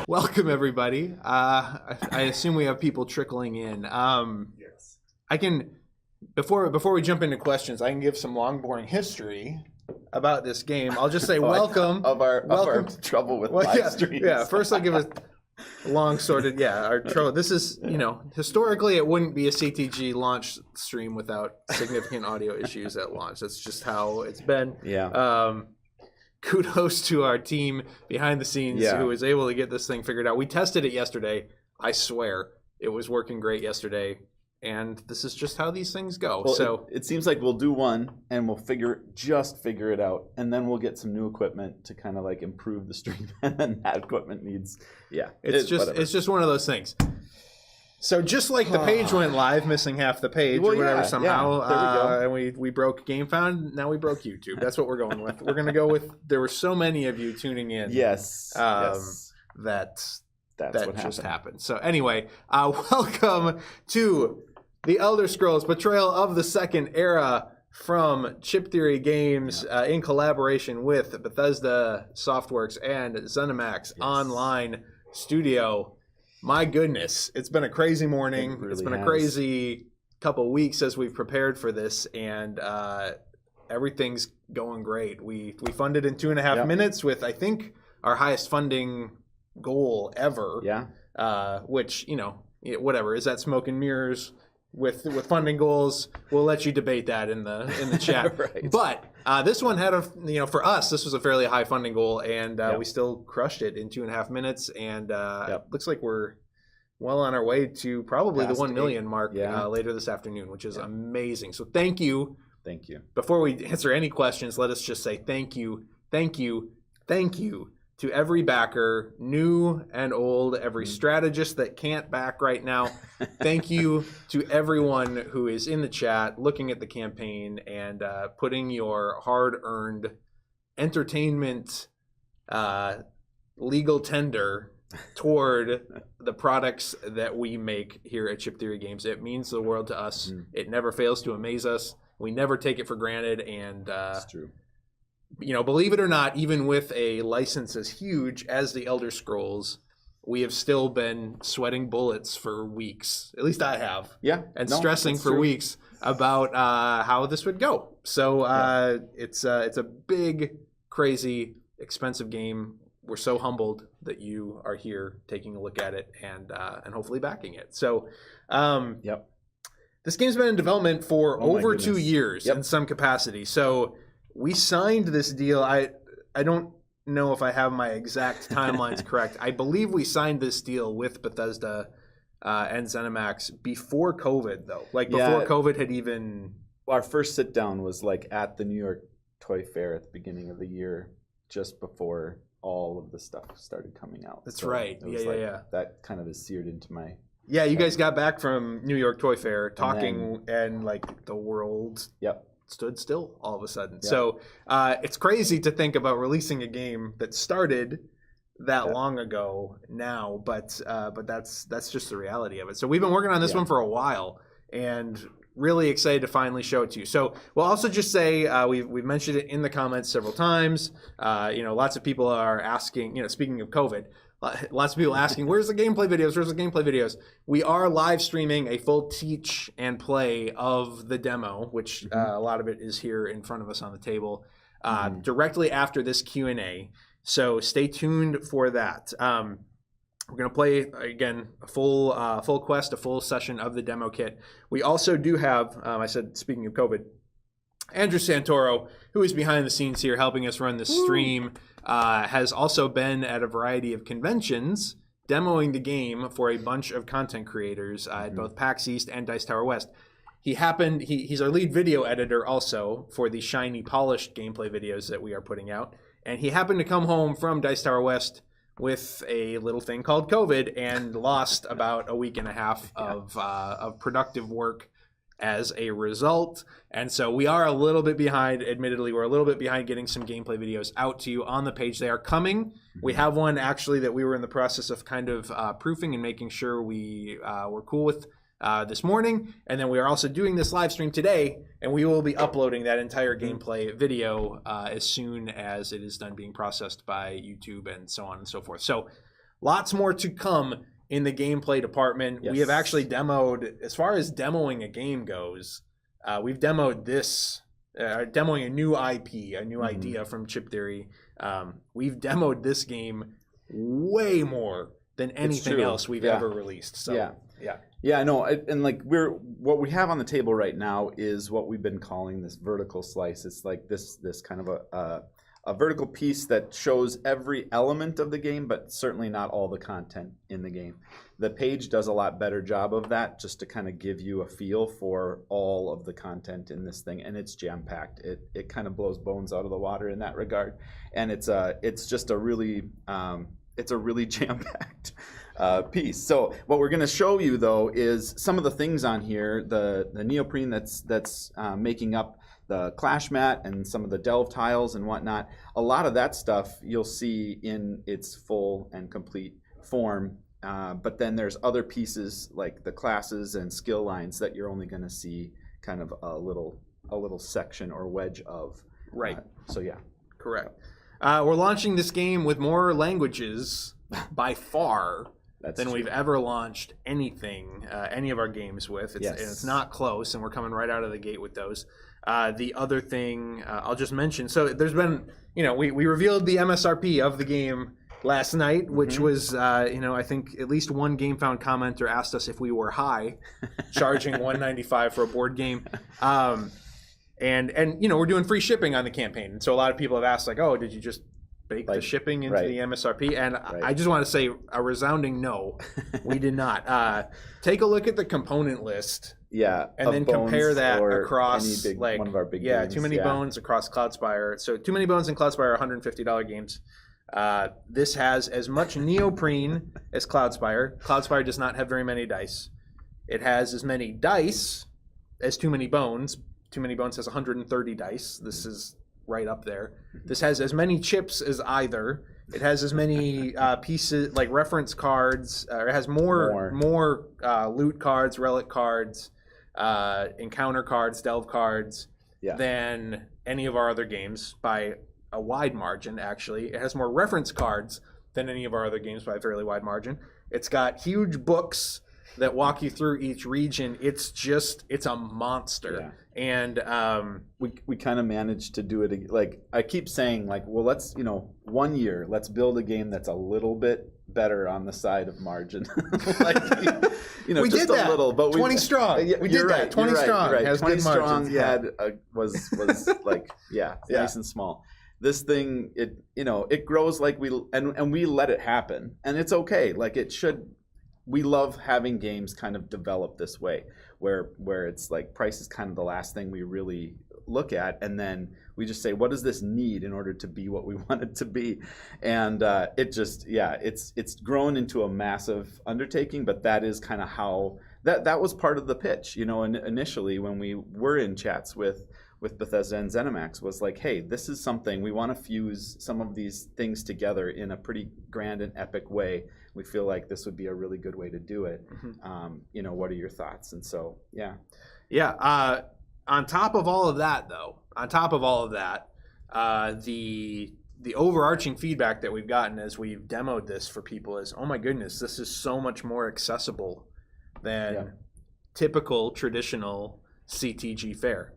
Welcome, everybody. I assume we have people trickling in. Yes. I can, before we jump into questions, I can give some long, boring history about this game. I'll just say welcome. Of our trouble with live streams. Yeah, first I'll give a long sorted, our trouble. This is, historically it wouldn't be a CTG launch stream without significant audio issues at launch. That's just how it's been. Yeah. Kudos to our team behind the scenes who was able to get this thing figured out. We tested it yesterday. I swear it was working great yesterday. And this is just how these things go. Well, so it seems like we'll do one and we'll figure it out. And then we'll get some new equipment to kind of like improve the stream. And then that equipment needs, it's just one of those things. So just like the page went live, missing half the page or whatever somehow, there we go. and we broke GameFound, now we broke YouTube. That's what we're going with. We're going to go with, there were so many of you tuning in. Yes. That what just happened. So anyway, welcome to The Elder Scrolls Betrayal of the Second Era from Chip Theory Games in collaboration with Bethesda Softworks and ZeniMax Online Studio. My goodness, it's been a crazy morning. It's been a crazy couple weeks as we've prepared for this, and everything's going great. We funded in 2.5 minutes with, I think, our highest funding goal ever. Which, whatever, is that smoke and mirrors with funding goals? We'll let you debate that in the chat. Right. But this one had for us, this was a fairly high funding goal, and we still crushed it in 2.5 minutes, and looks like we're well on our way to probably the 1 million mark later this afternoon, which is amazing. So thank you. Thank you. Before we answer any questions, let us just say thank you to every backer, new and old, every strategist that can't back right now. Thank you to everyone who is in the chat, looking at the campaign, and putting your hard-earned entertainment legal tender toward the products that we make here at Chip Theory Games. It means the world to us. It never fails to amaze us. We never take it for granted, and it's true. Believe it or not, even with a license as huge as the Elder Scrolls, we have still been sweating bullets for weeks. At least I have. And stressing for weeks about how this would go. So it's a big, crazy, expensive game. We're so humbled that you are here taking a look at it and hopefully backing it. So this game's been in development for over 2 years in some capacity. So we signed this deal. I don't know if I have my exact timelines correct. I believe we signed this deal with Bethesda and ZeniMax before COVID, though. Like before COVID had even... Our first sit down was like at the New York Toy Fair at the beginning of the year, just before all of the stuff started coming out. That's right. That kind of is seared into my... Yeah, you guys got back from New York Toy Fair talking, and like the world... stood still all of a sudden. So it's crazy to think about releasing a game that started that long ago now, but that's just the reality of it. So we've been working on this one for a while, and really excited to finally show it to you. So we'll also just say we've mentioned it in the comments several times. Lots of people are asking. Speaking of COVID. Lots of people asking, where's the gameplay videos? We are live streaming a full teach and play of the demo, which a lot of it is here in front of us on the table, directly after this Q&A. So stay tuned for that. We're going to play, again, a full quest, a full session of the demo kit. We also do have, I said, speaking of COVID, Andrew Santoro, who is behind the scenes here helping us run this stream, has also been at a variety of conventions demoing the game for a bunch of content creators at both PAX East and Dice Tower West. He's our lead video editor also for the shiny, polished gameplay videos that we are putting out. And he happened to come home from Dice Tower West with a little thing called COVID and lost about a week and a half of productive work as a result. And so we are a little bit behind. Admittedly, we're a little bit behind getting some gameplay videos out to you on the page. They are coming. We have one actually that we were in the process of kind of proofing and making sure we were cool with this morning. And then we are also doing this live stream today, and we will be uploading that entire gameplay video as soon as it is done being processed by YouTube and so on and so forth. So lots more to come in the gameplay department. Yes. We have actually demoed, as far as demoing a game goes, we've demoed this, demoing a new IP, a new idea from Chip Theory. We've demoed this game way more than anything else we've ever released. So yeah, I know. And like what we have on the table right now is what we've been calling this vertical slice. It's like this kind of a vertical piece that shows every element of the game, but certainly not all the content in the game. The page does a lot better job of that, just to kind of give you a feel for all of the content in this thing, and it's jam-packed. It kind of blows bones out of the water in that regard, and it's just a really jam-packed piece. So what we're going to show you though is some of the things on here, the neoprene that's making up the clash mat and some of the delve tiles and whatnot. A lot of that stuff you'll see in its full and complete form, but then there's other pieces like the classes and skill lines that you're only going to see kind of a little section or wedge of. Right. So yeah. Correct. We're launching this game with more languages by far than we've ever launched anything, any of our games with. And it's not close, and we're coming right out of the gate with those. The other thing I'll just mention, so there's been, we revealed the MSRP of the game last night, which was, I think at least one GameFound commenter asked us if we were high, charging $195 for a board game. And we're doing free shipping on the campaign. And so a lot of people have asked, like, oh, did you just bake the shipping into the MSRP? And I just want to say a resounding no, we did not. Take a look at the component list. Yeah. And then compare that across one of our big games. Too Many Bones across Cloudspire. So Too Many Bones and Cloudspire are $150 games. This has as much neoprene as Cloudspire. Cloudspire does not have very many dice. It has as many dice as Too Many Bones. Too Many Bones has 130 dice. This is right up there. This has as many chips as either. It has as many pieces, like reference cards. It has more loot cards, relic cards, encounter cards, delve cards than any of our other games by a wide margin, actually. It has more reference cards than any of our other games by a fairly wide margin. It's got huge books that walk you through each region. It's a monster. And we kind of managed to do it. Like I keep saying, like, well, let's 1 year, let's build a game that's a little bit better on the side of margin. Like, we just did that. A little, but 20 strong. We did that. 20 strong. Right. Has 20 good strong margins. was like nice and small. This thing, it grows like we let it happen, and it's okay. Like it should. We love having games kind of develop this way, where it's like price is kind of the last thing we really look at, and then we just say, what does this need in order to be what we want it to be? And it's grown into a massive undertaking, but that is kind of how that was part of the pitch, and initially when we were in chats with Bethesda and ZeniMax was like, hey, this is something, we want to fuse some of these things together in a pretty grand and epic way. We feel like this would be a really good way to do it. What are your thoughts? And so, on top of all of that, though, the overarching feedback that we've gotten as we've demoed this for people is, oh my goodness, this is so much more accessible than typical traditional CTG fare.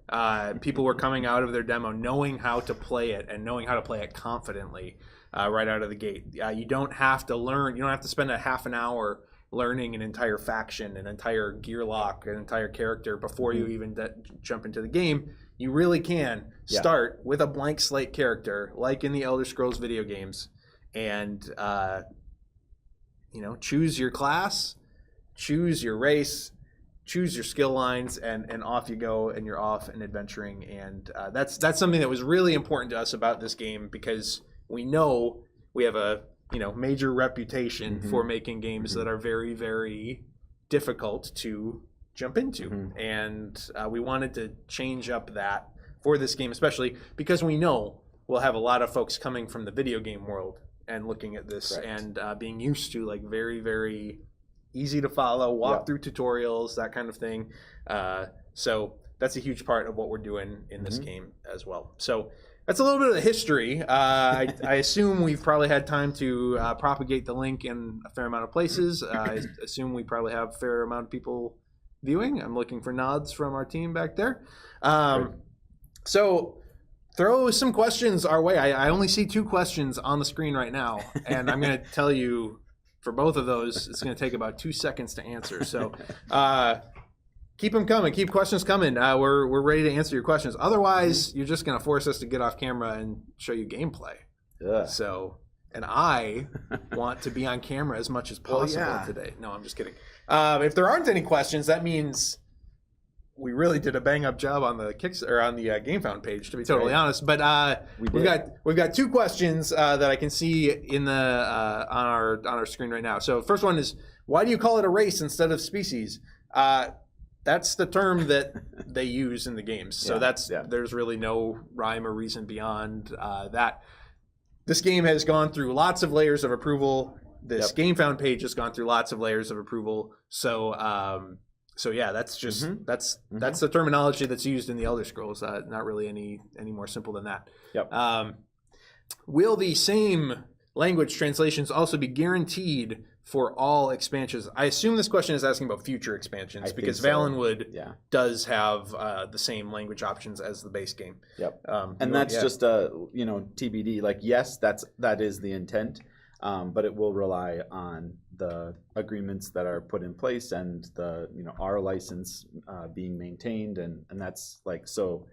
People were coming out of their demo knowing how to play it and knowing how to play it confidently right out of the gate. You don't have to learn. You don't have to spend a half an hour learning an entire faction, an entire gear lock, an entire character before you even jump into the game. You really can start with a blank slate character, like in the Elder Scrolls video games, and choose your class, choose your race, choose your skill lines, and off you go, and you're off and adventuring. And that's something that was really important to us about this game, because we know we have a major reputation for making games that are very, very difficult to jump into. And we wanted to change up that for this game, especially because we know we'll have a lot of folks coming from the video game world and looking at this and being used to like very, very easy to follow, walk through tutorials, that kind of thing. So that's a huge part of what we're doing in this game as well. So that's a little bit of the history. I assume we've probably had time to propagate the link in a fair amount of places. I assume we probably have a fair amount of people viewing. I'm looking for nods from our team back there. So throw some questions our way. I only see 2 questions on the screen right now, and I'm going to tell you for both of those, it's going to take about 2 seconds to answer. So keep them coming. Keep questions coming. We're ready to answer your questions. Otherwise, you're just going to force us to get off camera and show you gameplay. Yeah. So, and I want to be on camera as much as possible today. No, I'm just kidding. If there aren't any questions, that means we really did a bang up job on the GameFound page, to be totally honest. But we've got 2 questions that I can see in the on our screen right now. So first one is, why do you call it a race instead of species? That's the term that they use in the games. So there's really no rhyme or reason beyond that. This game has gone through lots of layers of approval. This GameFound page has gone through lots of layers of approval. So that's just that's the terminology that's used in the Elder Scrolls. Not really any more simple than that. Yep. Will the same language translations also be guaranteed for all expansions? I assume this question is asking about future expansions, because Valenwood does have the same language options as the base game. Yep. And that's just TBD. Like, yes, that is the intent, but it will rely on the agreements that are put in place and the our license being maintained, and that's like so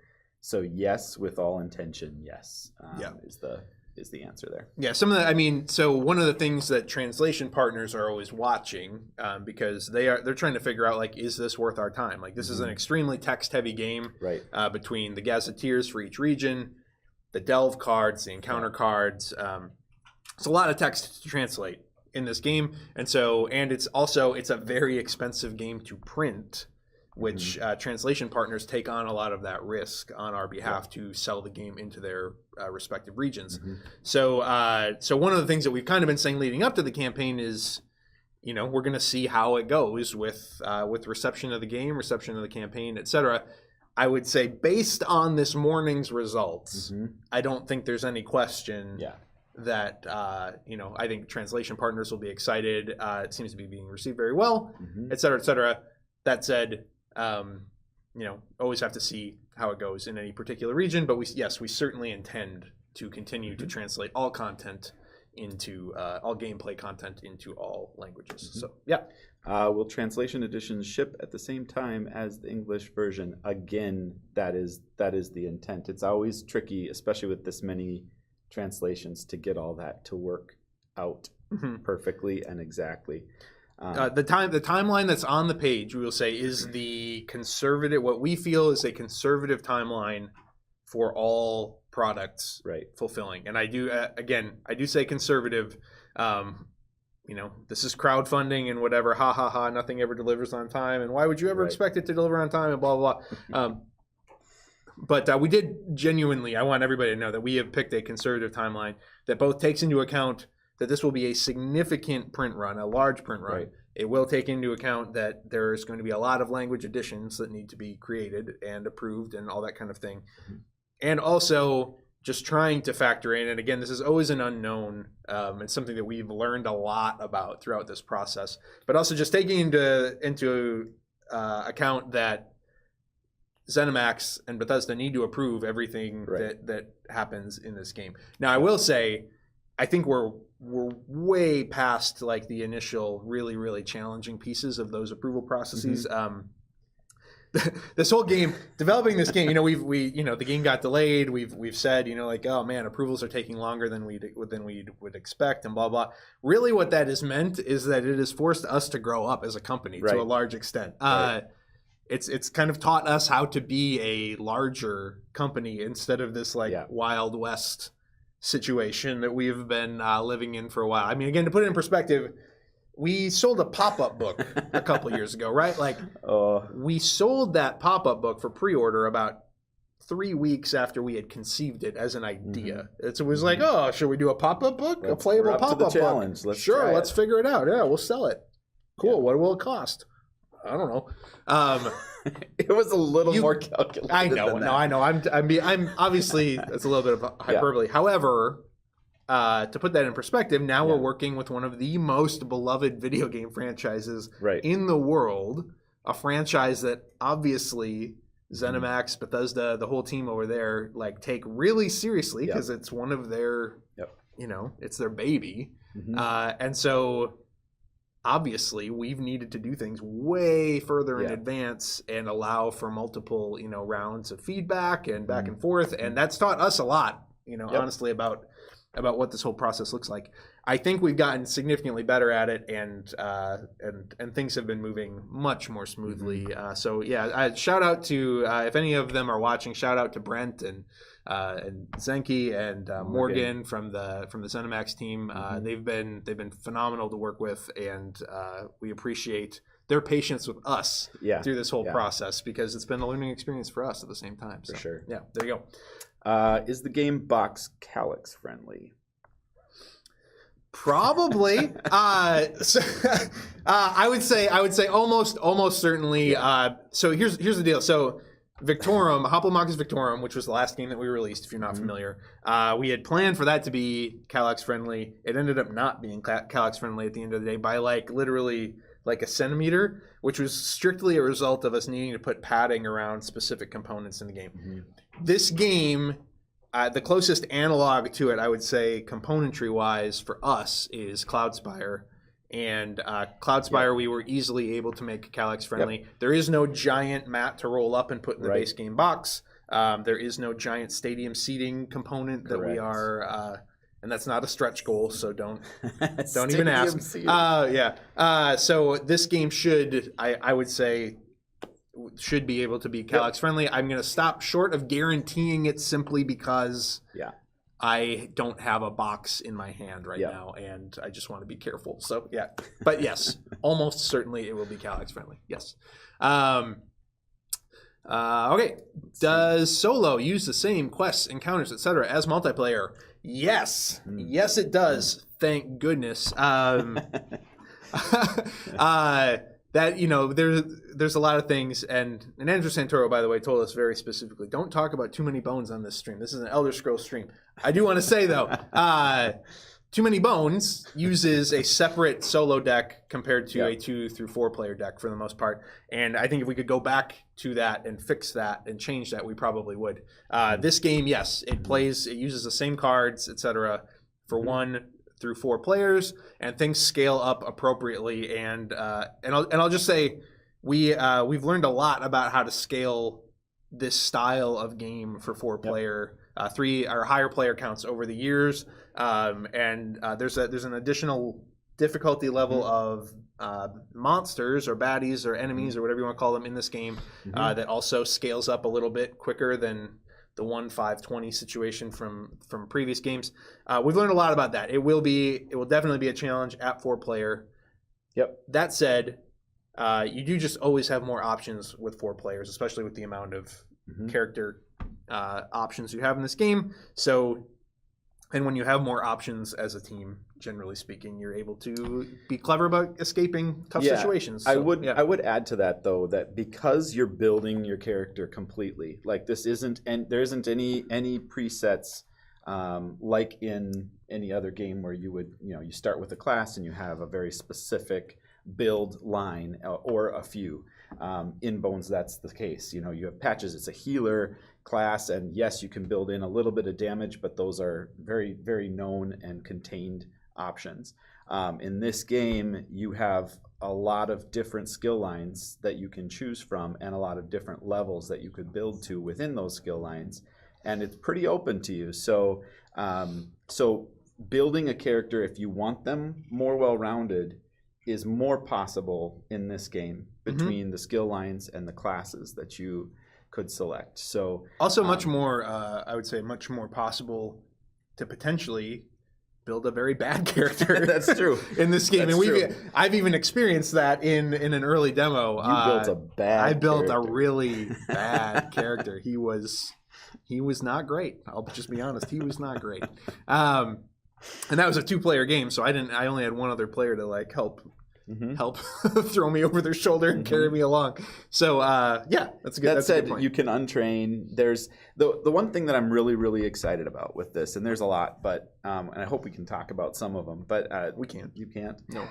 yes, with all intention, yes, is the answer there. Yeah, some of the, so one of the things that translation partners are always watching, because they're trying to figure out, like, is this worth our time? Like, this is an extremely text-heavy game, right? Between the Gazetteers for each region, the delve cards, the encounter cards. It's a lot of text to translate in this game, and it's a very expensive game to print, which translation partners take on a lot of that risk on our behalf to sell the game into their respective regions. So one of the things that we've kind of been saying leading up to the campaign is, we're going to see how it goes with reception of the game, reception of the campaign, etc. I would say, based on this morning's results, I don't think there's any question that I think translation partners will be excited. It seems to be being received very well, et cetera, et cetera. That said, always have to see how it goes in any particular region. But we certainly intend to continue to translate all content into all gameplay content into all languages. So will translation editions ship at the same time as the English version? Again, that is the intent. It's always tricky, especially with this many translations, to get all that to work out perfectly and exactly. The timeline that's on the page, we will say, is the conservative, what we feel is a conservative timeline for all products fulfilling. And I do say conservative. This is crowdfunding and whatever, nothing ever delivers on time, and why would you ever expect it to deliver on time, and blah blah blah. But we did genuinely, I want everybody to know that we have picked a conservative timeline that both takes into account that this will be a significant print run, a large print run. It will take into account that there's going to be a lot of language additions that need to be created and approved and all that kind of thing. And also just trying to factor in, and again, this is always an unknown. It's something that we've learned a lot about throughout this process, but also just taking into account that ZeniMax and Bethesda need to approve everything that happens in this game. Now, I will say, I think we're way past like the initial really, really challenging pieces of those approval processes. This whole game, developing this game, the game got delayed. We've said, oh man, approvals are taking longer than we would expect, and blah blah. Really, what that has meant is that it has forced us to grow up as a company to a large extent. It's kind of taught us how to be a larger company instead of this Wild West situation that we've been living in for a while. I mean, again, to put it in perspective, we sold a pop-up book a couple years ago, right? Like, we sold that pop-up book for pre-order about 3 weeks after we had conceived it as an idea. It was like, oh, should we do a pop-up book? A playable pop-up book? Let's figure it out. Yeah, we'll sell it. Cool. What will it cost? I don't know. It was a little more calculated. I know. I'm obviously it's a little bit of hyperbole. Yeah. However, to put that in perspective, now we're working with one of the most beloved video game franchises in the world, a franchise that obviously ZeniMax, Bethesda, the whole team over there, like take really seriously because it's one of their, it's their baby. And so obviously we've needed to do things way further in advance and allow for multiple, rounds of feedback and back and forth. And that's taught us a lot, honestly, about what this whole process looks like. I think we've gotten significantly better at it, and things have been moving much more smoothly. So shout out to if any of them are watching. Shout out to Brent and Zenki and Morgan from the ZeniMax team. They've been phenomenal to work with, and we appreciate their patience with us through this whole process, because it's been a learning experience for us at the same time. For sure. Yeah, there you go. Is the game box calyx friendly? Probably. I would say almost certainly. So here's the deal. So Victorum, Hoplomachus Victorum, which was the last game that we released, if you're not familiar, we had planned for that to be calyx friendly. It ended up not being calyx friendly at the end of the day by literally a centimeter, which was strictly a result of us needing to put padding around specific components in the game. This game, the closest analog to it, I would say, componentry-wise for us, is Cloudspire. And Cloudspire, we were easily able to make calyx friendly. There is no giant mat to roll up and put in the base game box. There is no giant stadium seating component that we are... and that's not a stretch goal, so don't even ask. So this game should, I would say, should be able to be calyx friendly. I'm going to stop short of guaranteeing it simply because I don't have a box in my hand right now, and I just want to be careful. So but yes, almost certainly it will be calyx friendly. Yes. Okay. Does solo use the same quests, encounters, etc. as multiplayer? Yes. Yes, it does. Thank goodness. That there's a lot of things, and Andrew Santoro, by the way, told us very specifically, don't talk about Too Many Bones on this stream. This is an Elder Scrolls stream. I do want to say though, Too Many Bones uses a separate solo deck compared to a 2 through 4 player deck for the most part, and I think if we could go back to that and fix that and change that, we probably would. This game, yes, it uses the same cards, etc. for 1 through 4 players, and things scale up appropriately. And I'll just say we've learned a lot about how to scale this style of game for 4 player, 3 or higher player counts over the years. There's an additional difficulty level of monsters or baddies or enemies or whatever you want to call them in this game that also scales up a little bit quicker than the 1-5-20 situation from previous games. We've learned a lot about that. It will definitely be a challenge at 4 player. That said, you do just always have more options with 4 players, especially with the amount of character options you have in this game. And when you have more options as a team, generally speaking, you're able to be clever about escaping tough situations. I would add to that, though, that because you're building your character completely, like there isn't any presets like in any other game where you would, you start with a class and you have a very specific build line or a few. In Bones, that's the case. You have patches. It's a healer class, and yes, you can build in a little bit of damage, but those are very, very known and contained options. In this game, you have a lot of different skill lines that you can choose from, and a lot of different levels that you could build to within those skill lines, and it's pretty open to you. So building a character, if you want them more well-rounded, is more possible in this game between the skill lines and the classes that you could select. So also much more, I would say, much more possible to potentially build a very bad character. That's true. In this game, I've even experienced that in an early demo. I built a really bad character. He was not great. I'll just be honest. He was not great. And that was a 2-player game, so I only had one other player to help help throw me over their shoulder and carry me along. So yeah, that's a good. That's a good point. You can untrain. There's the one thing that I'm really, really excited about with this, and there's a lot, but and I hope we can talk about some of them, but we can't. You can't. No.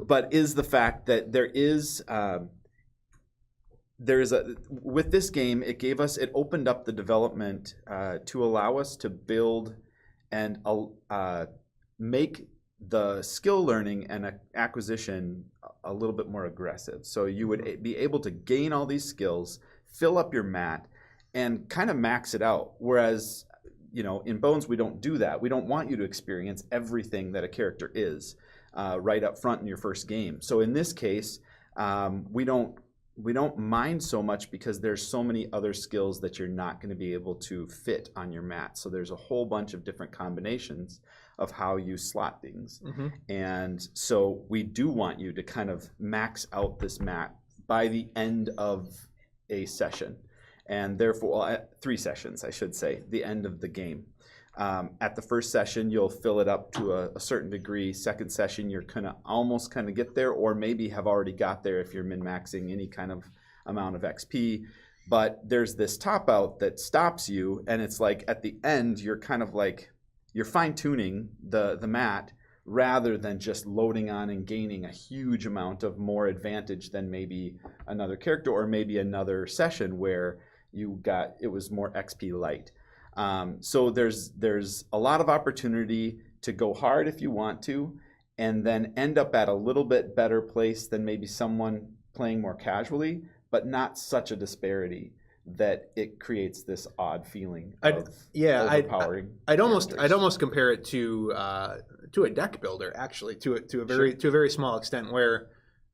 But is the fact that there is with this game, it opened up the development to allow us to build and make the skill learning and acquisition a little bit more aggressive. So you would be able to gain all these skills, fill up your mat, and kind of max it out. Whereas, in Bones, we don't do that. We don't want you to experience everything that a character is right up front in your first game. So in this case, we don't mind so much because there's so many other skills that you're not going to be able to fit on your mat. So there's a whole bunch of different combinations of how you slot things. And so we do want you to kind of max out this mat by the end of a session. And therefore, 3 sessions, I should say, the end of the game. At the first session, you'll fill it up to a certain degree. Second session, you're gonna almost kind of get there, or maybe have already got there if you're min-maxing any kind of amount of XP. But there's this top out that stops you, and it's like at the end, you're kind of like, you're fine-tuning the mat rather than just loading on and gaining a huge amount of more advantage than maybe another character or maybe another session where it was more XP light. So there's a lot of opportunity to go hard if you want to, and then end up at a little bit better place than maybe someone playing more casually, but not such a disparity that it creates this odd feeling of overpowering. I'd almost compare it to a deck builder, actually, to a very small extent, where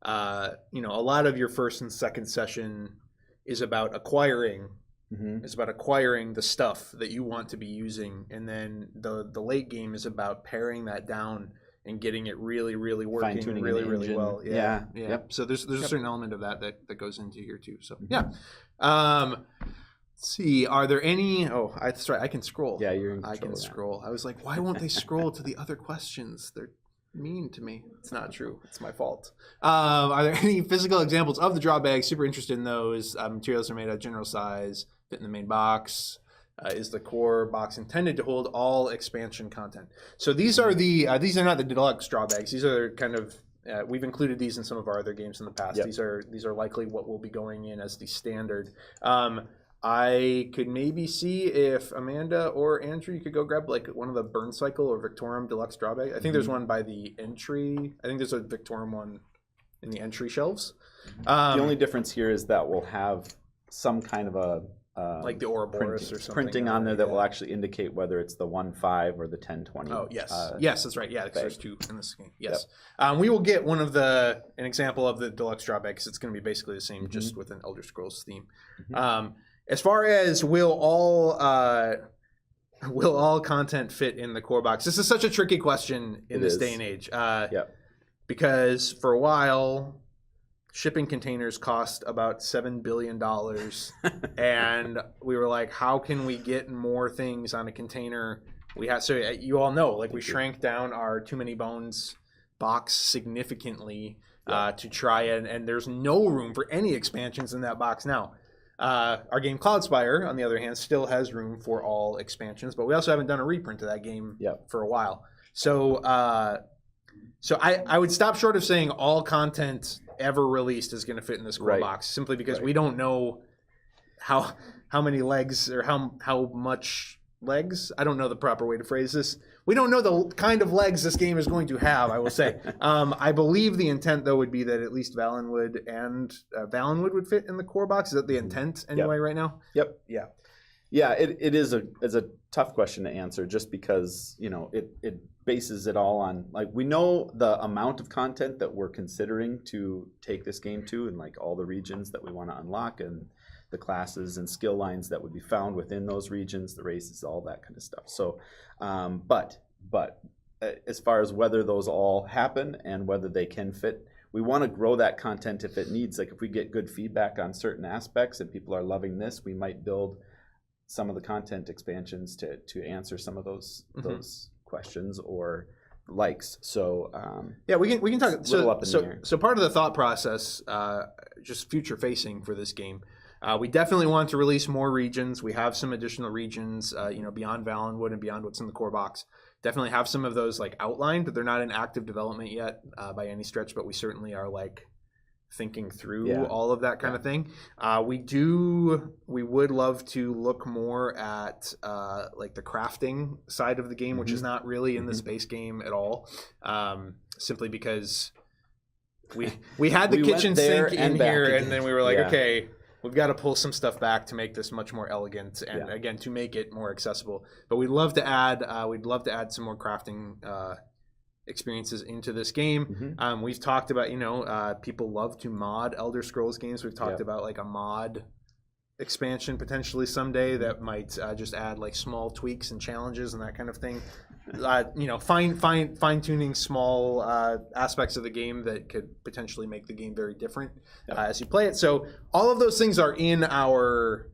a lot of your first and second session is about acquiring. It's about acquiring the stuff that you want to be using, and then the late game is about paring that down and getting it really, really working really well. Yeah. Yep. So there's a certain element of that goes into here too. So yeah. Let's see. Are there any? Oh, that's right. I can scroll. Yeah, I can scroll. I was like, why won't they scroll to the other questions? They're mean to me. It's not true. It's my fault. Are there any physical examples of the drawbags? Super interested in those. Materials are made at general size. Fit in the main box. Is the core box intended to hold all expansion content? So these are these are not the deluxe drawbacks. These are kind of we've included these in some of our other games in the past. Yep. These are likely what will be going in as the standard. I could maybe see if Amanda or Andrew, you could go grab like one of the Burn Cycle or Victorum deluxe drawbag. I think there's one by the entry. I think there's a Victorum one in the entry shelves. The only difference here is that we'll have some kind of a like the Ouroboros or something printing on there that will actually indicate whether it's the 1.5 or the 1020. Oh yes, yes, that's right. Yeah, because there's 2 in this game. Yes, yep. We will get an example of the deluxe drawback because it's going to be basically the same, just with an Elder Scrolls theme. As far as will all content fit in the core box? This is such a tricky question in this day and age. Because for a while, shipping containers cost about $7 billion. And we were like, how can we get more things on a container? So you all know, like we shrank down our Too Many Bones box significantly to try and there's no room for any expansions in that box now. Our game Cloudspire, on the other hand, still has room for all expansions, but we also haven't done a reprint of that game for a while. So I would stop short of saying all content ever released is going to fit in this core box, simply because we don't know how many legs or how much legs. I don't know the proper way to phrase this. We don't know the kind of legs this game is going to have, I will say. I believe the intent, though, would be that at least Valenwood and Valenwood would fit in the core box. Is that the intent anyway right now? Yep. Yeah. Yeah, it is a tough question to answer, just because it bases it all on, like, we know the amount of content that we're considering to take this game to, and like all the regions that we want to unlock, and the classes and skill lines that would be found within those regions, the races, all that kind of stuff. So, but as far as whether those all happen and whether they can fit, we want to grow that content if it needs. Like if we get good feedback on certain aspects and people are loving this, we might build some of the content expansions to answer some of those questions, or likes. So yeah, we can talk. So part of the thought process, just future facing for this game, we definitely want to release more regions. We have some additional regions, beyond Valenwood and beyond what's in the core box. Definitely have some of those like outlined. They're not in active development yet by any stretch, but we certainly are like thinking through all of that kind of thing. We would love to look more at like the crafting side of the game, which is not really in this base game at all, simply because we had the kitchen sink in here, and then we were like, okay, we've got to pull some stuff back to make this much more elegant, and again, to make it more accessible. But we'd love to add some more crafting experiences into this game. We've talked about, people love to mod Elder Scrolls games. We've talked about like a mod expansion potentially someday that might just add like small tweaks and challenges and that kind of thing. Fine tuning small aspects of the game that could potentially make the game very different as you play it. So all of those things are in our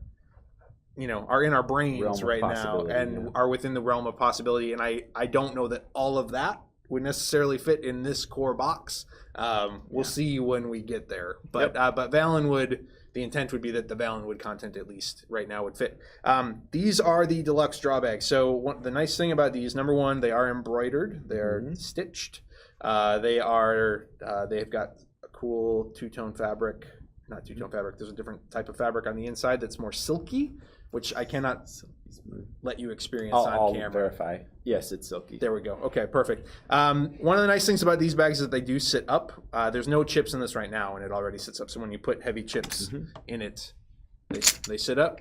brains right now and are within the realm of possibility. And I don't know that all of that would necessarily fit in this core box. We'll see when we get there. But Valenwood, the intent would be that the Valenwood content, at least right now, would fit. These are the deluxe drawbags. So the nice thing about these, number one, they are embroidered. They are stitched. They've got a cool two-tone fabric. Not two-tone fabric. There's a different type of fabric on the inside that's more silky, which I cannot let you experience on camera. I'll verify. Yes, it's silky. There we go. Okay, perfect. One of the nice things about these bags is that they do sit up. There's no chips in this right now, and it already sits up. So when you put heavy chips in it, they sit up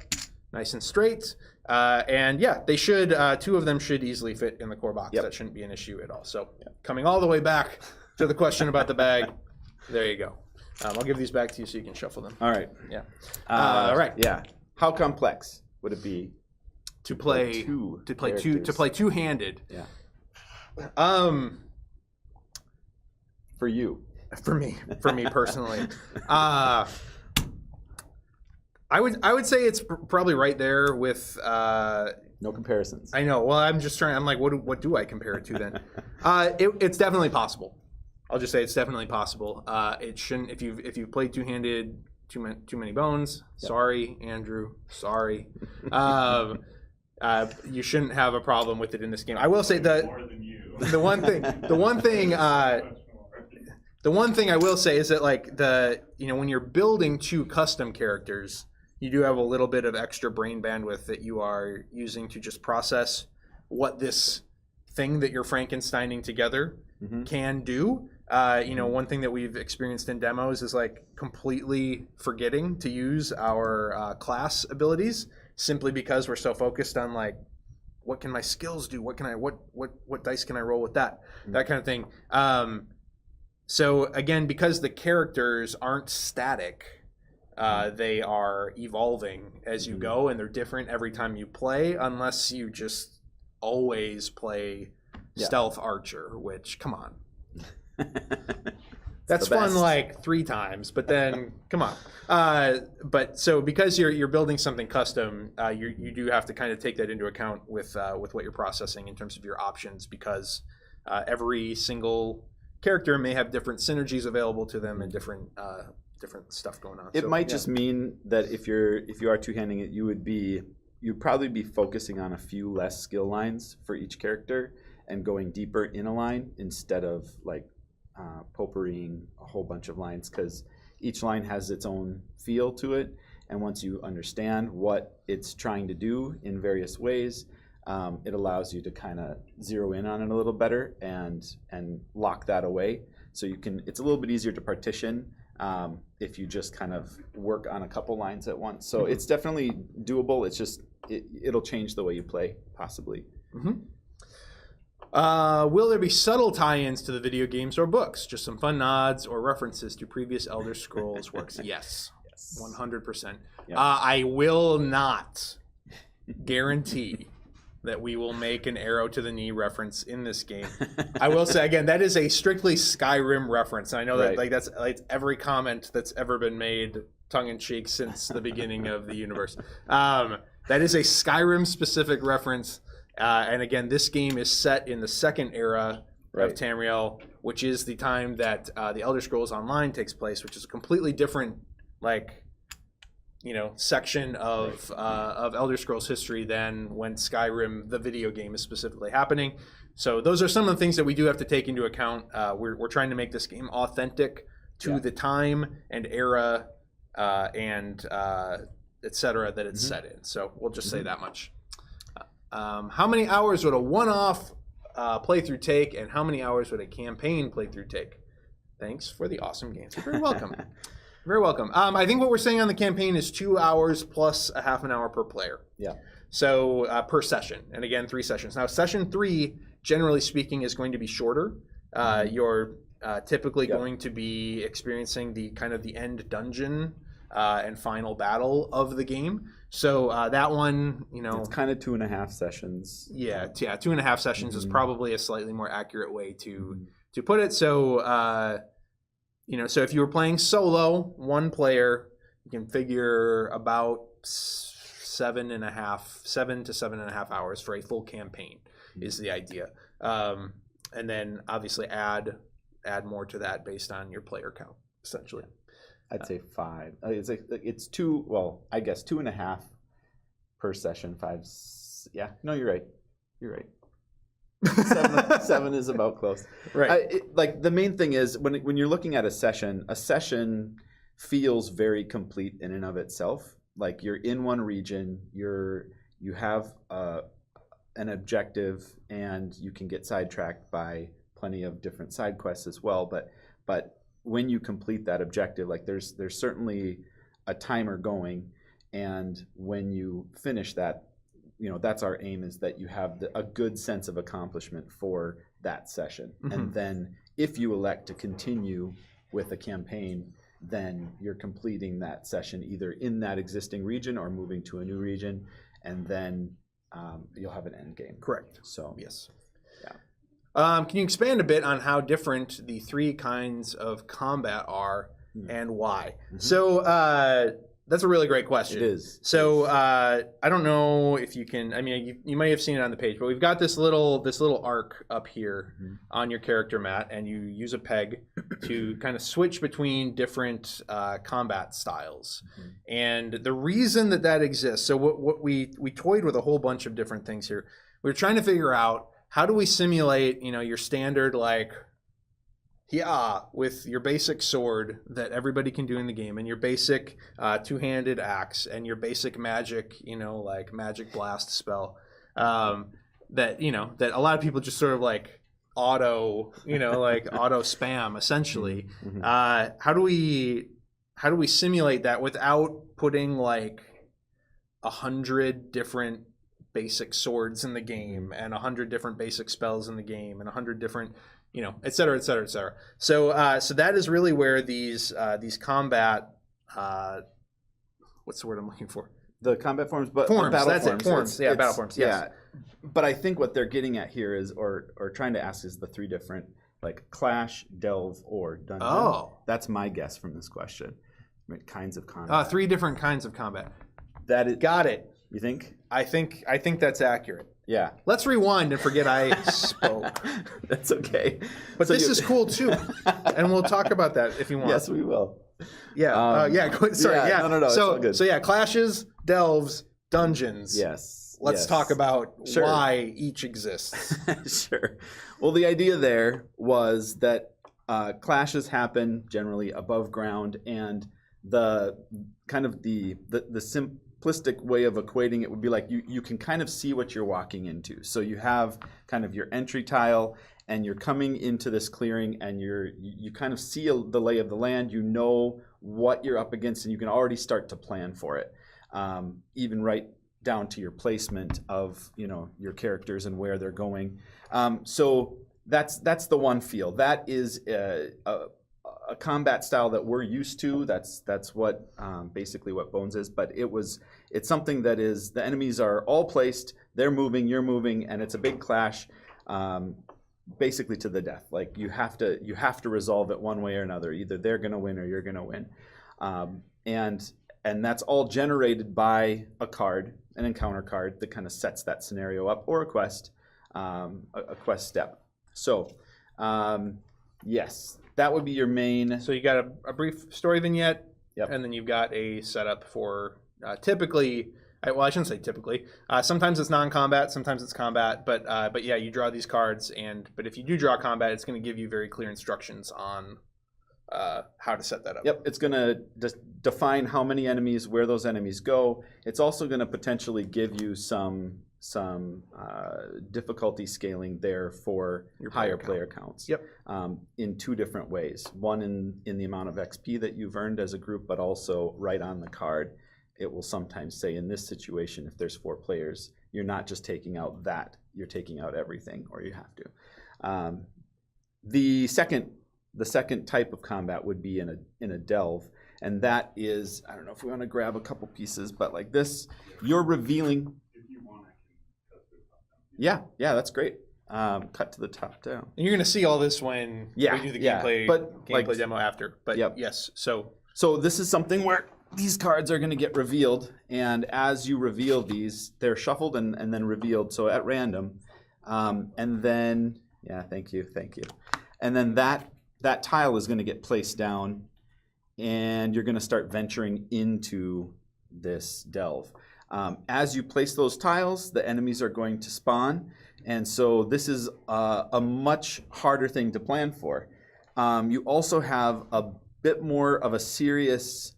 nice and straight. They should. Two of them should easily fit in the core box. That shouldn't be an issue at all. So coming all the way back to the question about the bag, there you go. I'll give these back to you so you can shuffle them. All right. Yeah. All right. Yeah. How complex would it be to play two-handed? Yeah. For you. For me personally. I would say it's probably right there with no comparisons. I know. Well, I'm like, what do I compare it to then? It's definitely possible. I'll just say it's definitely possible. It shouldn't, if you've played two-handed, too many bones. Sorry, Andrew. Sorry. You shouldn't have a problem with it in this game. I will say that the one thing I will say is that like when you're building two custom characters, you do have a little bit of extra brain bandwidth that you are using to just process what this thing that you're Frankensteining together can do. One thing that we've experienced in demos is like completely forgetting to use our class abilities simply because we're so focused on like, what can my skills do? What dice can I roll with that? That kind of thing. So again, because the characters aren't static, they are evolving as you go, and they're different every time you play, unless you just always play stealth archer, which, come on. That's fun like 3 times, but then come on. But so because you're building something custom, you do have to kind of take that into account with what you're processing in terms of your options, because every single character may have different synergies available to them and different stuff going on. It might just mean that if you are two-handing it, you'd probably be focusing on a few less skill lines for each character and going deeper in a line instead of like potpourriing a whole bunch of lines, because each line has its own feel to it, and once you understand what it's trying to do in various ways, it allows you to kind of zero in on it a little better and lock that away. So it's a little bit easier to partition if you just kind of work on a couple lines at once. So it's definitely doable. It's just it'll change the way you play, possibly. Will there be subtle tie-ins to the video games or books? Just some fun nods or references to previous Elder Scrolls works? Yes. 100%. Yep. I will not guarantee that we will make an arrow to the knee reference in this game. I will say, again, that is a strictly Skyrim reference. I know that that's like every comment that's ever been made tongue-in-cheek since the beginning of the universe. That is a Skyrim-specific reference. And again, this game is set in the second era of Tamriel, which is the time that the Elder Scrolls Online takes place, which is a completely different, like, section of Elder Scrolls history than when Skyrim, the video game, is specifically happening. So those are some of the things that we do have to take into account. We're trying to make this game authentic to the time and era and et cetera that it's set in. So we'll just say that much. How many hours would a one-off playthrough take, and how many hours would a campaign playthrough take? Thanks for the awesome games. You're very welcome. Very welcome. I think what we're saying on the campaign is 2 hours plus a half an hour per player. Yeah. So per session, and again, 3 sessions. Now, session 3, generally speaking, is going to be shorter. You're typically going to be experiencing the kind of the end dungeon and final battle of the game. So that one, it's kind of 2.5 sessions. Yeah, 2.5 sessions is probably a slightly more accurate way to put it. So so if you were playing solo, 1 player, you can figure about 7 to 7.5 hours for a full campaign is the idea. And then obviously add more to that based on your player count, essentially. I'd say 5. It's 2. Well, I guess 2.5 per session. 5. Yeah. No, you're right. You're right. 7 is about close. Right. Like the main thing is when you're looking at a session feels very complete in and of itself. Like you're in one region, you have an objective, and you can get sidetracked by plenty of different side quests as well. But when you complete that objective, like there's certainly a timer going, and when you finish that, that's our aim, is that you have a good sense of accomplishment for that session. And then if you elect to continue with a campaign, then you're completing that session either in that existing region or moving to a new region, and then you'll have an end game. Correct. So yes. Yeah. Can you expand a bit on how different the 3 kinds of combat are and why? So that's a really great question. It is. So I don't know if you can. I mean, you might have seen it on the page, but we've got this little arc up here on your character mat, and you use a peg to kind of switch between different combat styles. And the reason that exists. So what we toyed with a whole bunch of different things here. We were trying to figure out, how do we simulate, your standard with your basic sword that everybody can do in the game, and your basic 2-handed axe, and your basic magic, magic blast spell, that a lot of people just sort of auto spam essentially. How do we simulate that without putting 100 different basic swords in the game, and 100 different basic spells in the game, and 100 different et cetera, et cetera, et cetera. So that is really where these combat, what's the word I'm looking for? The combat forms, but forms. Battle That's forms. It. Forms. Yeah, battle forms. Yes. Yeah. But I think what they're getting at here is, or trying to ask, is the 3 different clash, delve, or dungeon. Oh, that's my guess from this question. Kinds of combat. 3 different kinds of combat. That is. Got it. You think? I think that's accurate. Yeah. Let's rewind and forget I spoke. That's okay. But so this is cool too, and we'll talk about that if you want. Yes, we will. Yeah. Sorry. Yeah. No. So yeah, clashes, delves, dungeons. Yes. Let's talk about why each exists. Sure. Well, the idea there was that clashes happen generally above ground, and the kind of the simplistic way of equating it would be you can kind of see what you're walking into. So you have kind of your entry tile, and you're coming into this clearing, and you kind of see the lay of the land. You know what you're up against, and you can already start to plan for it, even right down to your placement of your characters and where they're going. So that's the one feel. That is a combat style that we're used to. That's what basically what Bones is. But it's something that is, the enemies are all placed, they're moving, you're moving, and it's a big clash, basically to the death. You have to resolve it one way or another. Either they're going to win or you're going to win, and that's all generated by a card, an encounter card that kind of sets that scenario up, or a quest step. So Yes, that would be your main. So you got a brief story vignette, Yep. and then you've got a setup for typically. Well, I shouldn't say typically. Sometimes it's non-combat, sometimes it's combat. But yeah, you draw these cards, but if you do draw combat, it's going to give you very clear instructions on how to set that up. Yep, it's going to define how many enemies, where those enemies go. It's also going to potentially give you some difficulty scaling there for your higher player counts. Yep. In two different ways. One in the amount of XP that you've earned as a group, but also right on the card. It will sometimes say in this situation, if there's 4 players, you're not just taking out that, you're taking out everything, or you have to. The second type of combat would be in a delve, and that is, I don't know if we want to grab a couple pieces, but like this, you're revealing. If you want, I can cut to the top down. Yeah, that's great. Cut to the top down. And you're going to see all this when we do the gameplay demo after. But yes, so this is something where these cards are going to get revealed, and as you reveal these, they're shuffled and then revealed, so at random. And then, thank you. And then that tile is going to get placed down, and you're going to start venturing into this delve. As you place those tiles, the enemies are going to spawn, and so this is a much harder thing to plan for. You also have a bit more of a serious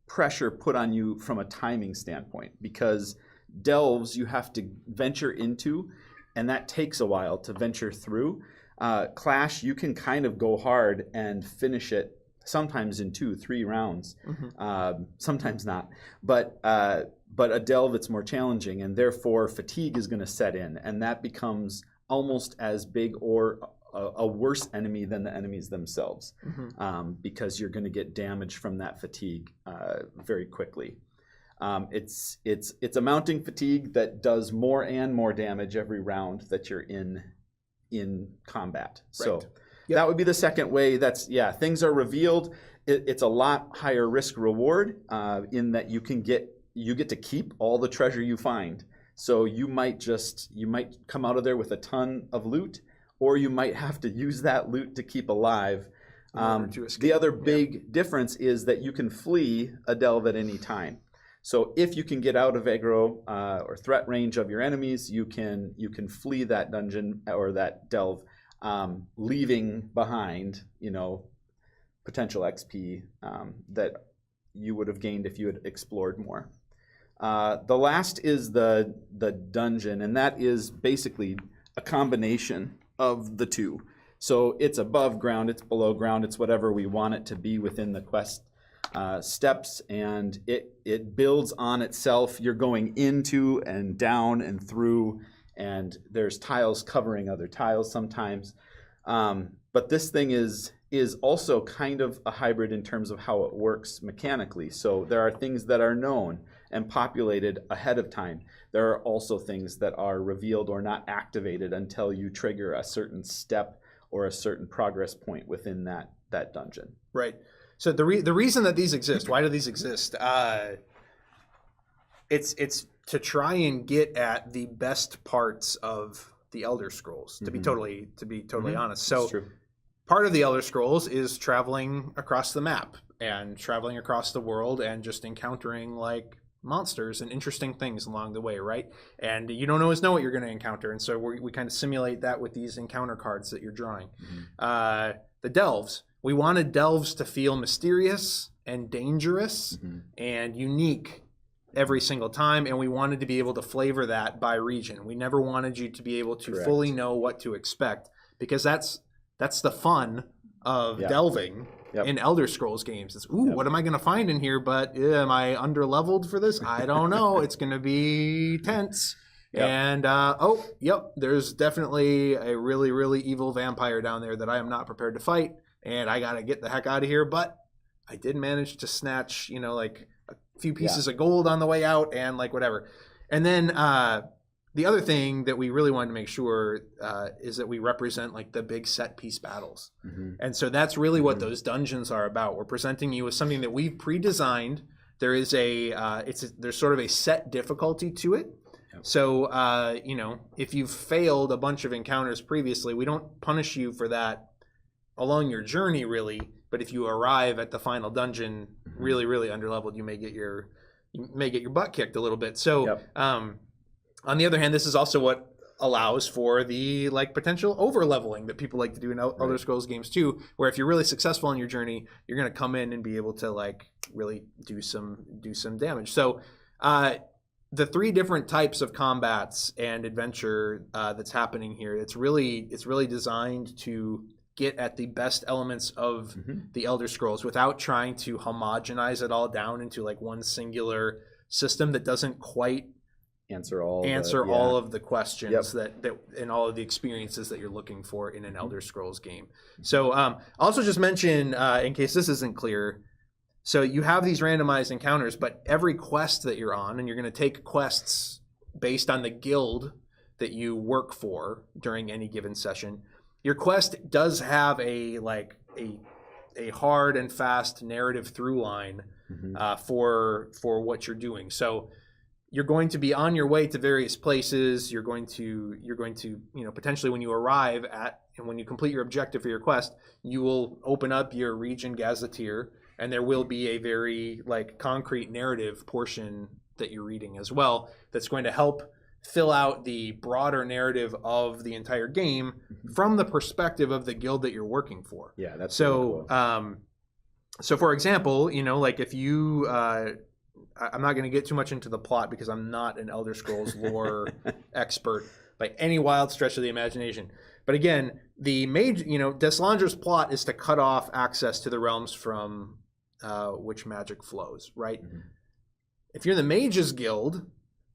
pressure put on you from a timing standpoint, because delves you have to venture into, and that takes a while to venture through. Clash, you can kind of go hard and finish it sometimes in 2-3 rounds, sometimes not. But a delve, it's more challenging, and therefore fatigue is going to set in, and that becomes almost as big or a worse enemy than the enemies themselves, because you're going to get damage from that fatigue very quickly. It's a mounting fatigue that does more and more damage every round that you're in combat. Right. So that would be the second way. Things are revealed. It's a lot higher risk reward in that you get to keep all the treasure you find. So you might come out of there with a ton of loot, or you might have to use that loot to keep alive. The other big difference is that you can flee a delve at any time. So if you can get out of aggro or threat range of your enemies, you can flee that dungeon or that delve, leaving behind potential XP that you would have gained if you had explored more. The last is the dungeon, and that is basically a combination of the two. So it's above ground, it's below ground, it's whatever we want it to be within the quest steps, and it builds on itself. You're going into and down and through, and there's tiles covering other tiles sometimes. But this thing is also kind of a hybrid in terms of how it works mechanically. So there are things that are known and populated ahead of time. There are also things that are revealed or not activated until you trigger a certain step or a certain progress point within that dungeon. Right. So the reason that these exist, why do these exist? It's to try and get at the best parts of the Elder Scrolls. To be totally honest. So part of the Elder Scrolls is traveling across the map and traveling across the world and just encountering like monsters and interesting things along the way, right? And you don't always know what you're going to encounter, and so we kind of simulate that with these encounter cards that you're drawing. The delves. We wanted delves to feel mysterious and dangerous and unique every single time, and we wanted to be able to flavor that by region. We never wanted you to be able to fully know what to expect, because that's the fun of delving in Elder Scrolls games. It's, what am I going to find in here? But am I under-leveled for this? I don't know. It's going to be tense. And, there's definitely a really, really evil vampire down there that I am not prepared to fight, and I got to get the heck out of here. But I did manage to snatch, like a few pieces of gold on the way out and like whatever. And then the other thing that we really wanted to make sure is that we represent like the big set piece battles. And so that's really what those dungeons are about. We're presenting you with something that we've pre-designed. There is there's sort of a set difficulty to it. So, you know, if you've failed a bunch of encounters previously, we don't punish you for that along your journey, really. But if you arrive at the final dungeon really, really underleveled, you may get your butt kicked a little bit. So, on the other hand, this is also what allows for the like potential over leveling that people like to do in Elder Scrolls games too, where if you're really successful on your journey, you're going to come in and be able to like really do some damage. So the three different types of combats and adventure that's happening here, it's really designed to get at the best elements of the Elder Scrolls without trying to homogenize it all down into like one singular system that doesn't quite answer all of the questions that and all of the experiences that you're looking for in an Elder Scrolls game. So also just mention, in case this isn't clear, so you have these randomized encounters, but every quest that you're on, and you're going to take quests based on the guild that you work for during any given session, your quest does have a hard and fast narrative through line for what you're doing. So you're going to be on your way to various places. You're going to, you know, potentially when you arrive at and when you complete your objective for your quest, you will open up your region gazetteer, and there will be a very like concrete narrative portion that you're reading as well. That's going to help fill out the broader narrative of the entire game from the perspective of the guild that you're working for. Yeah, that's so. Really cool. So for example, you know, like if you I'm not going to get too much into the plot because I'm not an Elder Scrolls lore expert by any wild stretch of the imagination. But again, the major, you know, Deslandra's plot is to cut off access to the realms from which magic flows, right? If you're the Mages Guild,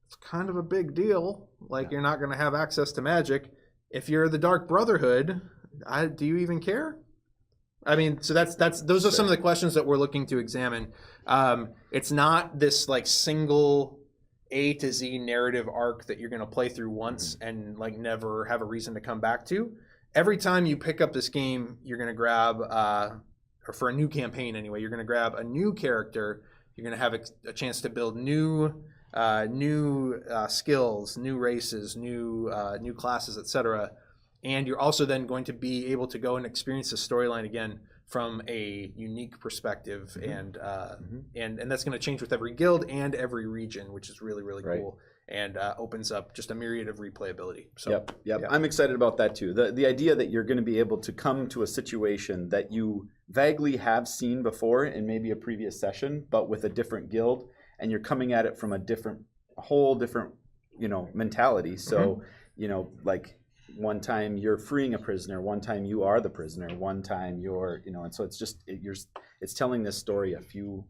it's kind of a big deal. Like you're not going to have access to magic. If you're the Dark Brotherhood, do you even care? I mean, so those are some of the questions that we're looking to examine. It's not this like single A to Z narrative arc that you're going to play through once and like never have a reason to come back to. Every time you pick up this game, you're going to grab, or for a new campaign anyway, you're going to grab a new character. You're going to have a chance to build new skills, new races, new classes, etc. And you're also then going to be able to go and experience the storyline again from a unique perspective, and that's going to change with every guild and every region, which is really, really cool, and opens up just a myriad of replayability. So, Yep. I'm excited about that too. The idea that you're going to be able to come to a situation that you vaguely have seen before in maybe a previous session, but with a different guild, and you're coming at it from a whole different, you know, mentality. So, you know, like one time you're freeing a prisoner, one time you are the prisoner, one time you're, you know, and so it's just it's telling this story a few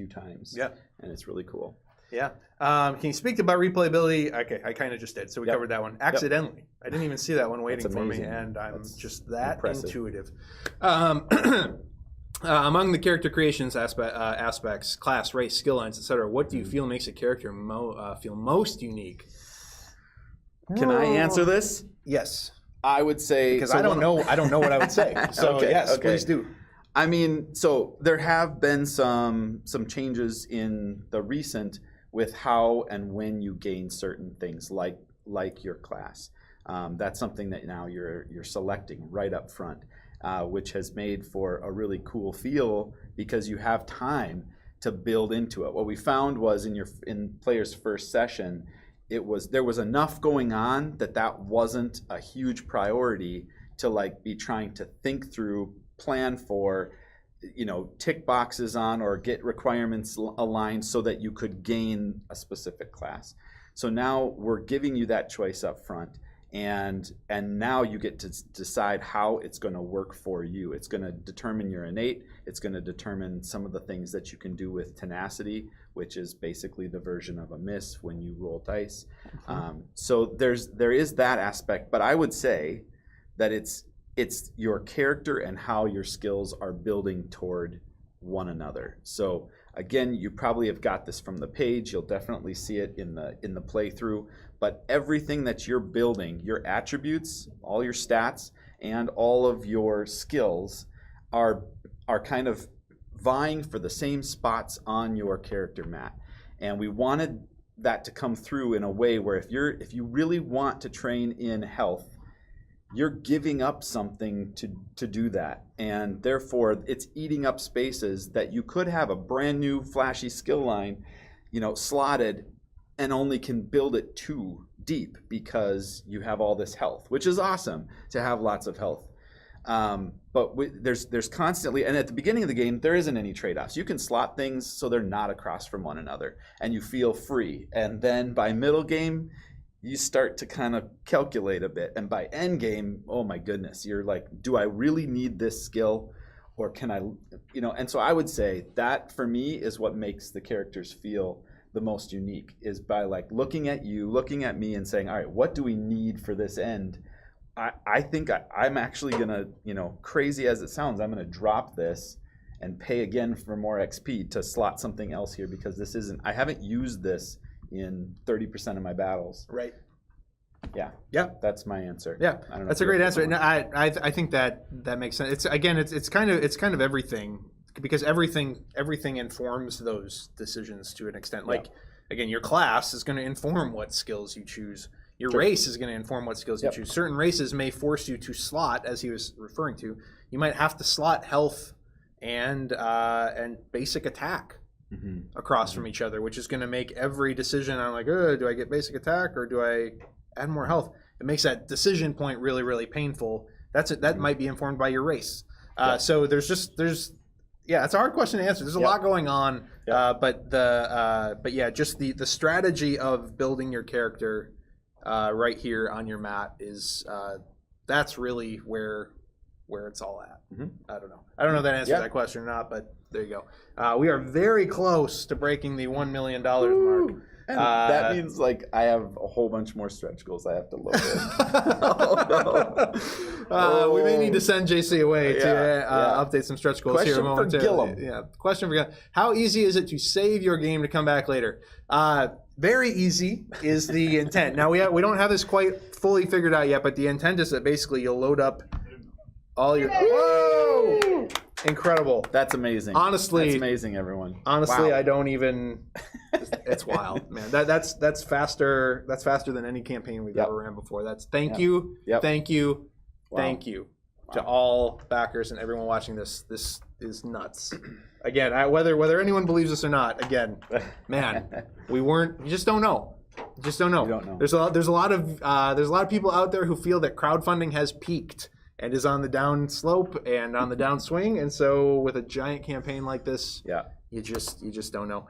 times. Yeah, and it's really cool. Yeah. Can you speak about replayability? Okay, I kind of just did. So we covered that one accidentally. I didn't even see that one waiting for me, and That's just that impressive. Intuitive. Among the character creations aspects, class, race, skill lines, etc., what do you feel makes a character feel most unique? Can I answer this? Yes. I would say because I don't know what I would say. So please do. I mean, so there have been some changes in the recent with how and when you gain certain things, like your class. That's something that now you're selecting right up front, which has made for a really cool feel because you have time to build into it. What we found was in players' first session, there was enough going on that wasn't a huge priority to like be trying to think through, plan for, you know, tick boxes on or get requirements aligned so that you could gain a specific class. So now we're giving you that choice up front, and now you get to decide how it's going to work for you. It's going to determine your innate. It's going to determine some of the things that you can do with tenacity, which is basically the version of a miss when you roll dice. So there is that aspect, but I would say that it's your character and how your skills are building toward one another. So again, you probably have got this from the page. You'll definitely see it in the playthrough. But everything that you're building, your attributes, all your stats, and all of your skills are kind of vying for the same spots on your character mat. And we wanted that to come through in a way where if you really want to train in health, you're giving up something to do that, and therefore it's eating up spaces that you could have a brand new flashy skill line, slotted, and only can build it 2 deep because you have all this health, which is awesome to have lots of health. But there's constantly, and at the beginning of the game, there isn't any trade-offs. You can slot things so they're not across from one another, and you feel free. And then by middle game, you start to kind of calculate a bit. And by end game, oh my goodness, you're like, do I really need this skill? Or can I, and so I would say that for me is what makes the characters feel the most unique, is by like looking at you, looking at me and saying, all right, what do we need for this end? I think I'm actually gonna, crazy as it sounds, I'm gonna drop this and pay again for more XP to slot something else here because I haven't used this in 30% of my battles. Right. Yeah. Yep. That's my answer. Yeah. I don't know, that's a great answer. And I think that makes sense. It's kind of everything, because everything informs those decisions to an extent. Like, again, your class is going to inform what skills you choose. Your race is going to inform what skills you choose. Certain races may force you to slot, as he was referring to. You might have to slot health and basic attack across from each other, which is going to make every decision on like, do I get basic attack or do I add more health? It makes that decision point really, really painful. That might be informed by your race. So there's it's a hard question to answer. There's a lot going on, but just the strategy of building your character right here on your mat is that's really where it's all at. I don't know if that answers that question or not, but there you go. We are very close to breaking the $1 million mark. And that means like I have a whole bunch more stretch goals I have to load in. We may need to send JC away to update some stretch goals here momentarily. Question for Gillum. How easy is it to save your game to come back later? Very easy is the intent. Now we don't have this quite fully figured out yet, but the intent is that basically you'll load up all your. Whoa! Incredible. That's amazing. Honestly, that's amazing, everyone. Honestly, wow. I don't even. It's wild, man. That's faster. That's faster than any campaign we've ever ran before. That's thank you to all backers and everyone watching this. This is nuts. Again, whether anyone believes this or not, again, man, you just don't know. You just don't know. You don't know. There's a lot of people out there who feel that crowdfunding has peaked and is on the down slope and on the downswing, and so with a giant campaign like this, you just don't know.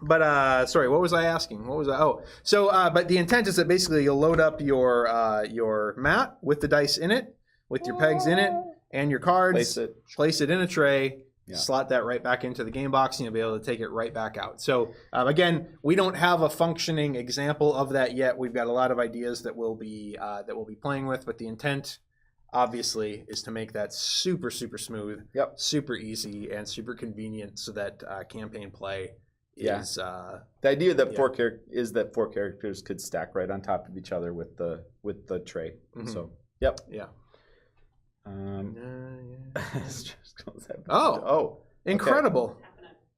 But sorry, what was I asking? What was I? Oh, so but the intent is that basically you'll load up your mat with the dice in it, with your pegs in it, and your cards. Place it in a tray. Slot that right back into the game box, and you'll be able to take it right back out. So again, we don't have a functioning example of that yet. We've got a lot of ideas that we'll be playing with, but the intent, obviously, is to make that super, super smooth, super easy, and super convenient, so that campaign play is. The idea that four characters could stack right on top of each other with the tray. So incredible. Okay.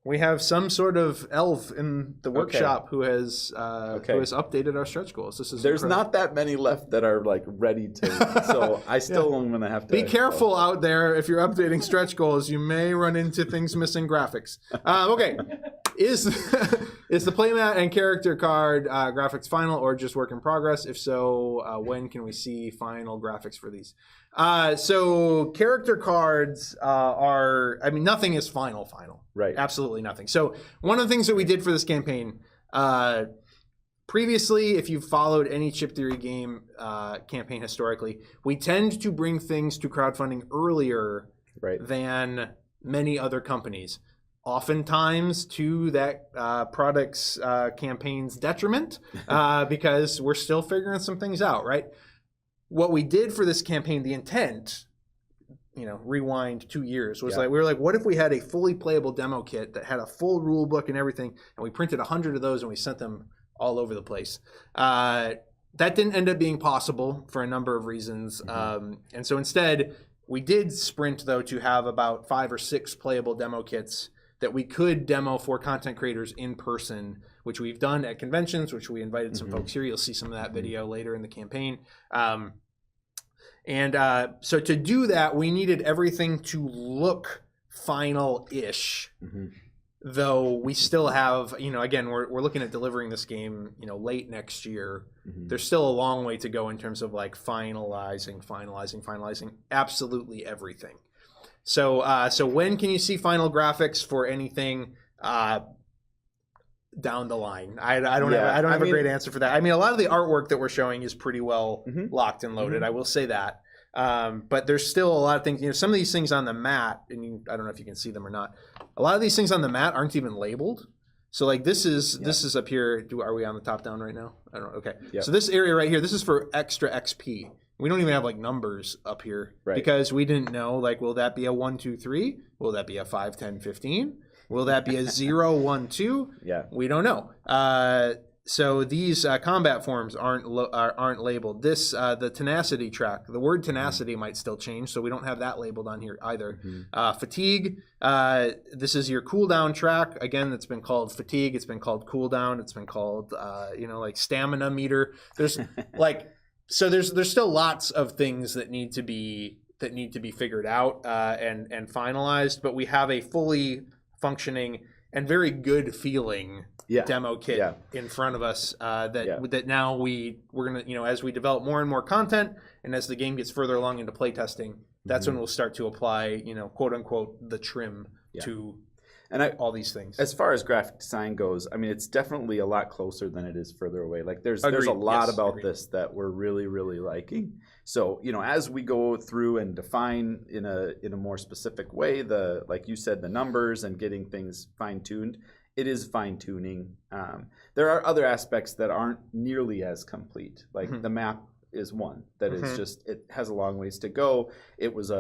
We have some sort of elf in the workshop who has updated our stretch goals. There's not that many left that are like ready to, so I still am gonna have to be careful out there. If you're updating stretch goals, you may run into things missing graphics. Okay. Is the playmat and character card graphics final or just work in progress? If so, when can we see final graphics for these? So character cards nothing is final. Right. Absolutely nothing. So one of the things that we did for this campaign, previously, if you've followed any chip theory game campaign historically, we tend to bring things to crowdfunding earlier than many other companies. Oftentimes to that product's campaign's detriment, because we're still figuring some things out, right? What we did for this campaign, the intent, rewind 2 years, was we were like, what if we had a fully playable demo kit that had a full rule book and everything, and we printed 100 of those and we sent them all over the place. That didn't end up being possible for a number of reasons. And so instead, we did sprint, though, to have about 5 or 6 playable demo kits that we could demo for content creators in person which we've done at conventions, which we invited some folks here. You'll see some of that video later in the campaign. So to do that, we needed everything to look final-ish. Though we still have, again, we're looking at delivering this game, late next year. There's still a long way to go in terms of like finalizing absolutely everything. So when can you see final graphics for anything down the line? I don't have a great answer for that. I mean, a lot of the artwork that we're showing is pretty well locked and loaded. I will say that. But there's still a lot of things, some of these things on the mat, and I don't know if you can see them or not. A lot of these things on the mat aren't even labeled. So like this is up here. Are we on the top down right now? I don't know. Okay. Yep. So this area right here, this is for extra XP. We don't even have like numbers up here because we didn't know, like, will that be a 1, 2, 3? Will that be a 5, 10, 15? Will that be a 0, 1, 2? Yeah. We don't know. So these combat forms aren't labeled. This the tenacity track. The word tenacity might still change, so we don't have that labeled on here either. Fatigue. This is your cooldown track. Again, it's been called fatigue. It's been called cooldown. It's been called like stamina meter. There's like there's still lots of things that need to be figured out and finalized. But we have a fully functioning and very good feeling demo kit in front of us that now we're gonna as we develop more and more content and as the game gets further along into playtesting, that's when we'll start to apply quote unquote the trim to all these things. As far as graphic design goes, I mean, it's definitely a lot closer than it is further away. Like there's a lot about this that we're really, really liking. So, as we go through and define in a more specific way, like you said, the numbers and getting things fine-tuned, it is fine-tuning. There are other aspects that aren't nearly as complete. Like the map is one that is just, it has a long ways to go. It was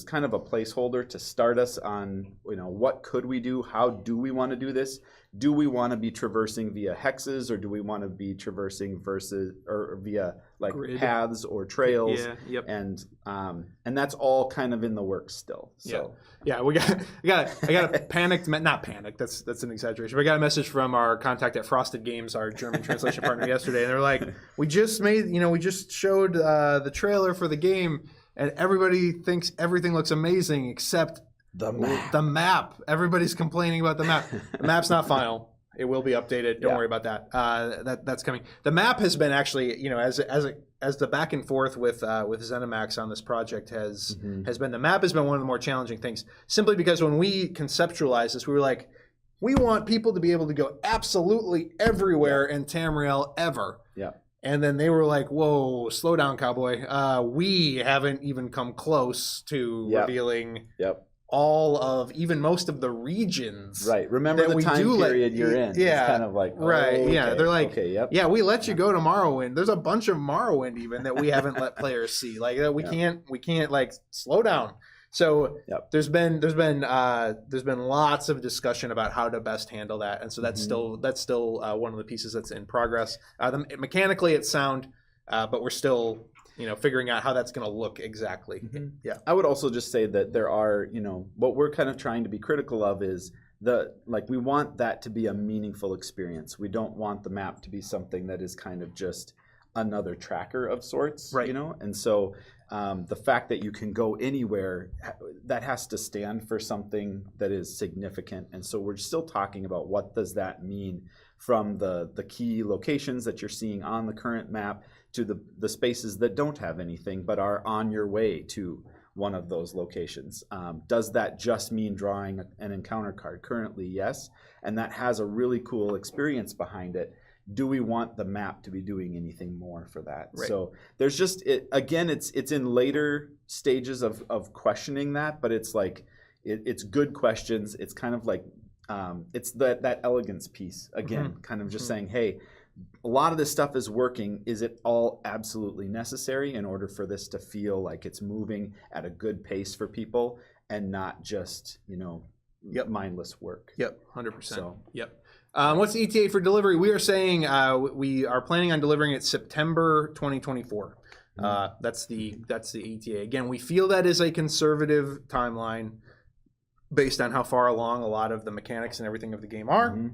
kind of a placeholder to start us on, what could we do? How do we want to do this? Do we want to be traversing via hexes, or do we want to be traversing via like grid paths or trails? And that's all kind of in the works still. So I got a panicked, not panicked, that's an exaggeration, but I got a message from our contact at Frosted Games, our German translation partner, yesterday, and they're like, we just showed the trailer for the game, and everybody thinks everything looks amazing except the map. Everybody's complaining about the map. The map's not final. It will be updated. Don't worry about that. That's coming. The map has been actually, as the back and forth with ZeniMax on this project has been, the map has been one of the more challenging things. Simply because when we conceptualized this, we were like, we want people to be able to go absolutely everywhere in Tamriel ever. Yeah. And then they were like, whoa, slow down, cowboy. We haven't even come close to revealing all of, even most of the regions. Right. Remember the time period you're in. Yeah. It's kind of like, yeah. They're like, we let you go to Morrowind. There's a bunch of Morrowind even that we haven't let players see. Like we can't like slow down. So there's been lots of discussion about how to best handle that, and so that's still one of the pieces that's in progress. Mechanically, it's sound, but we're still figuring out how that's going to look exactly. Yeah, I would also just say that there are what we're kind of trying to be critical of is we want that to be a meaningful experience. We don't want the map to be something that is kind of just another tracker of sorts, right? And so. The fact that you can go anywhere, that has to stand for something that is significant. And so we're still talking about what does that mean from the key locations that you're seeing on the current map to the spaces that don't have anything but are on your way to one of those locations. Does that just mean drawing an encounter card? Currently, yes. And that has a really cool experience behind it. Do we want the map to be doing anything more for that? Right. So there's just it's in later stages of questioning that, but it's like it's good questions. It's kind of like it's that elegance piece again, kind of just saying, hey, a lot of this stuff is working. Is it all absolutely necessary in order for this to feel like it's moving at a good pace for people and not just mindless work? 100%. So, what's the ETA for delivery? We are saying we are planning on delivering it September 2024. That's the ETA. Again, we feel that is a conservative timeline based on how far along a lot of the mechanics and everything of the game are.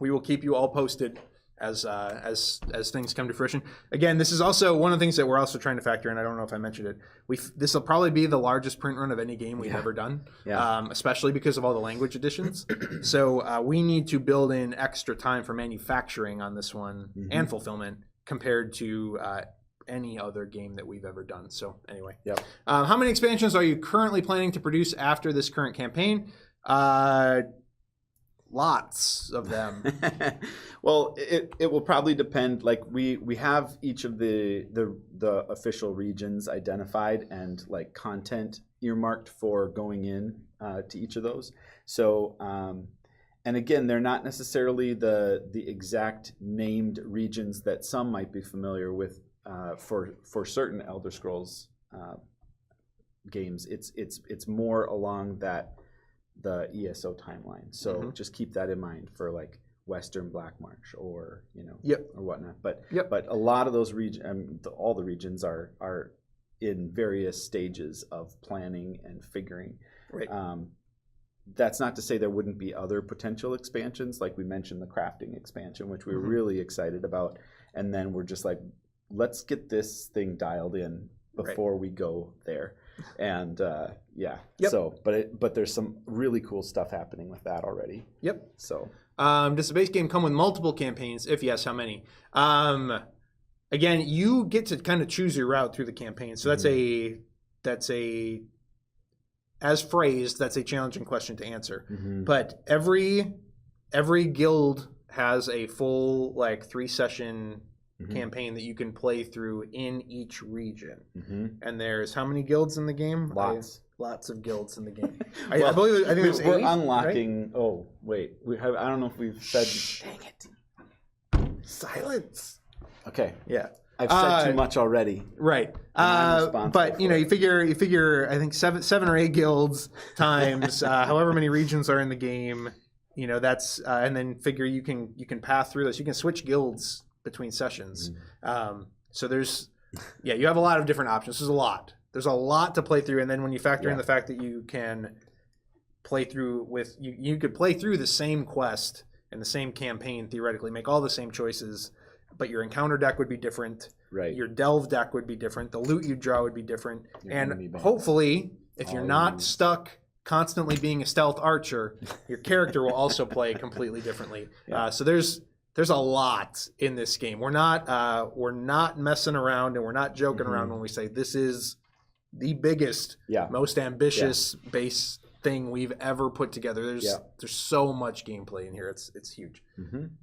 we will keep you all posted as things come to fruition. Again, this is also one of the things that we're also trying to factor in. I don't know if I mentioned it. This will probably be the largest print run of any game we've ever done, especially because of all the language additions. So we need to build in extra time for manufacturing on this one and fulfillment compared to any other game that we've ever done. So anyway, how many expansions are you currently planning to produce after this current campaign? Lots of them. Well, it will probably depend. Like we have each of the official regions identified and like content earmarked for going in to each of those. So and again, they're not necessarily the exact named regions that some might be familiar with for certain Elder Scrolls games. It's more along the ESO timeline. So just keep that in mind for like Western Black March or or whatnot. But a lot of those regions, all the regions are in various stages of planning and figuring. Right. That's not to say there wouldn't be other potential expansions, like we mentioned the crafting expansion, which we were really excited about, and then we're just like, let's get this thing dialed in before we go there. And so but there's some really cool stuff happening with that already. So does the base game come with multiple campaigns? If yes, how many? Again, you get to kind of choose your route through the campaign. So that's a as phrased, that's a challenging question to answer. But every guild has a full like 3-session campaign that you can play through in each region. And there's how many guilds in the game? Lots of guilds in the game. I think there's 8. We're unlocking. Right? Oh wait, I don't know if we've said. Dang it! Silence. Okay. Yeah. I've said too much already. Right. But you figure I think 7 or 8 guilds times however many regions are in the game. That's and then figure you can path through this. You can switch guilds between sessions. So you have a lot of different options. There's a lot to play through, and then when you factor in the fact that you can play through with you could play through the same quest and the same campaign, theoretically make all the same choices, but your encounter deck would be different. Right. Your delve deck would be different. The loot you draw would be different. And hopefully, if you're not stuck constantly being a stealth archer, your character will also play completely differently. So there's a lot in this game. We're not messing around and we're not joking around when we say this is the biggest, most ambitious base thing we've ever put together. There's so much gameplay in here. It's huge.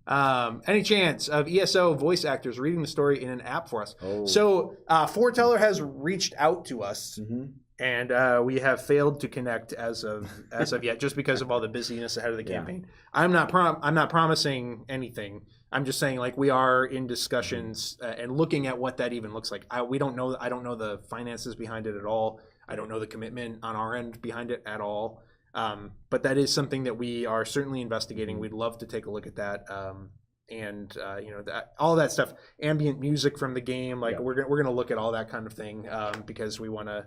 Any chance of ESO voice actors reading the story in an app for us? So Foreteller has reached out to us, and we have failed to connect as of yet, just because of all the busyness ahead of the campaign. I'm not promising anything. I'm just saying, like, we are in discussions and looking at what that even looks like. I don't know the finances behind it at all. I don't know the commitment on our end behind it at all. But that is something that we are certainly investigating. We'd love to take a look at that. All that stuff, ambient music from the game, like we're gonna look at all that kind of thing because we want to.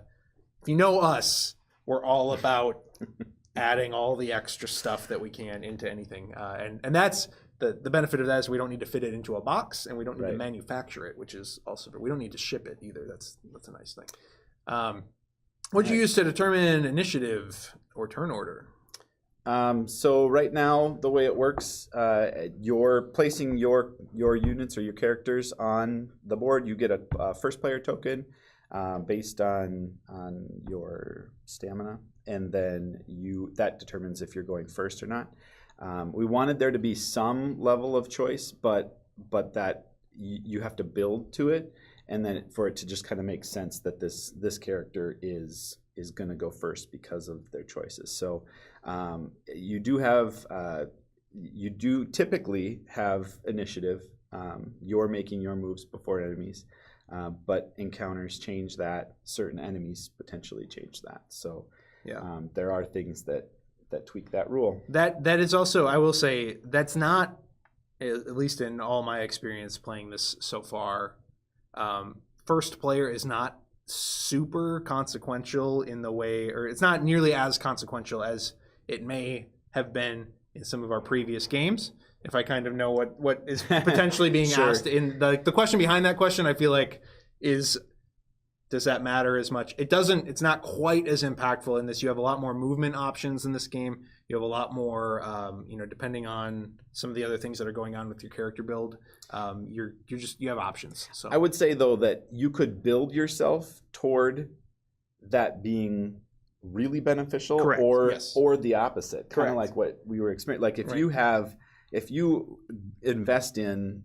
If you know us, we're all about adding all the extra stuff that we can into anything, and that's the benefit of that is we don't need to fit it into a box and we don't need to manufacture it, which is also we don't need to ship it either. That's a nice thing. What do you use to determine initiative or turn order? So right now, the way it works, you're placing your units or your characters on the board. You get a first player token based on your stamina, and then that determines if you're going first or not. We wanted there to be some level of choice, but that you have to build to it, and then for it to just kind of make sense that this character is going to go first because of their choices. So you do typically have initiative. You're making your moves before enemies, but encounters change that. Certain enemies potentially change that. So there are things that tweak that rule. That is also, I will say, that's not, at least in all my experience playing this so far, first player is not super consequential in the way, or it's not nearly as consequential as it may have been in some of our previous games. if I kind of know what is potentially being Sure. asked. In the question behind that question, I feel like is, does that matter as much? It doesn't. It's not quite as impactful in this. You have a lot more movement options in this game. You have a lot more, depending on some of the other things that are going on with your character build, you have options. So I would say though that you could build yourself toward that being really beneficial, Correct. or Yes. or the opposite, kind Correct. of like what we were experiencing. Like if you invest in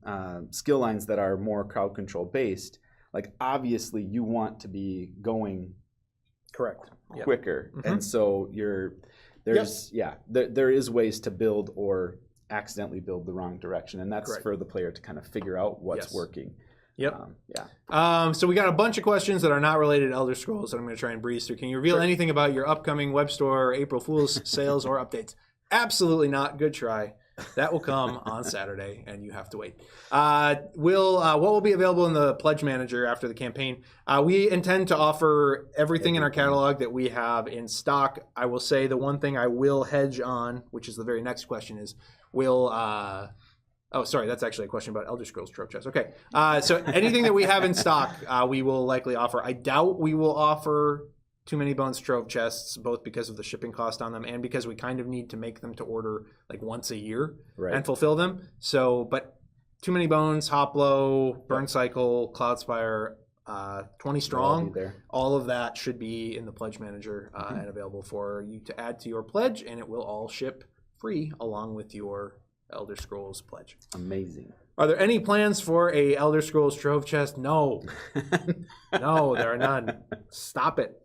skill lines that are more crowd control based, like obviously you want to be going correct quicker, and so there is ways to build or accidentally build the wrong direction, and that's for the player to kind of figure out what's working. Yep. So we got a bunch of questions that are not related to Elder Scrolls that I'm going to try and breeze through. Can you reveal anything about your upcoming web store, April Fool's sales, or updates? Absolutely not. Good try. That will come on Saturday, and you have to wait. What will be available in the Pledge Manager after the campaign? We intend to offer everything in our catalog that we have in stock. I will say the one thing I will hedge on, which is the very next question, is oh, sorry, that's actually a question about Elder Scrolls Trove Chest. Okay, so anything that we have in stock, we will likely offer. I doubt we will offer Too Many Bones Trove Chests, both because of the shipping cost on them and because we kind of need to make them to order like once a year and fulfill them. So, but Too Many Bones, Hoplo, Burn Cycle, Cloudspire, 20 Strong, all of that should be in the Pledge Manager and available for you to add to your pledge, and it will all ship free along with your Elder Scrolls pledge. Amazing. Are there any plans for a Elder Scrolls Trove Chest? No. No, there are none. Stop it.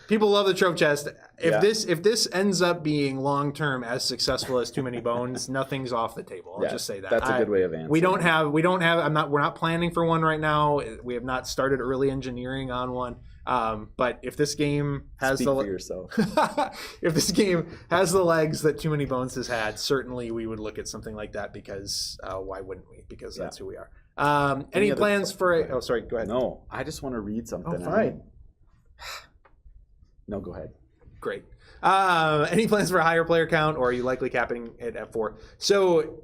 People love the Trove Chest. If this ends up being long term as successful as Too Many Bones, nothing's off the table. I'll just say that. That's a good way of answering. We're not planning for one right now. We have not started early engineering on one. But if this game has Speak for yourself. if this game has the legs that Too Many Bones has had, certainly we would look at something like that because why wouldn't we? Because that's who we are. Any plans for oh, sorry, go ahead. No, I just want to read something. Oh, fine. No, go ahead. Great. Any plans for a higher player count, or are you likely capping it at 4? So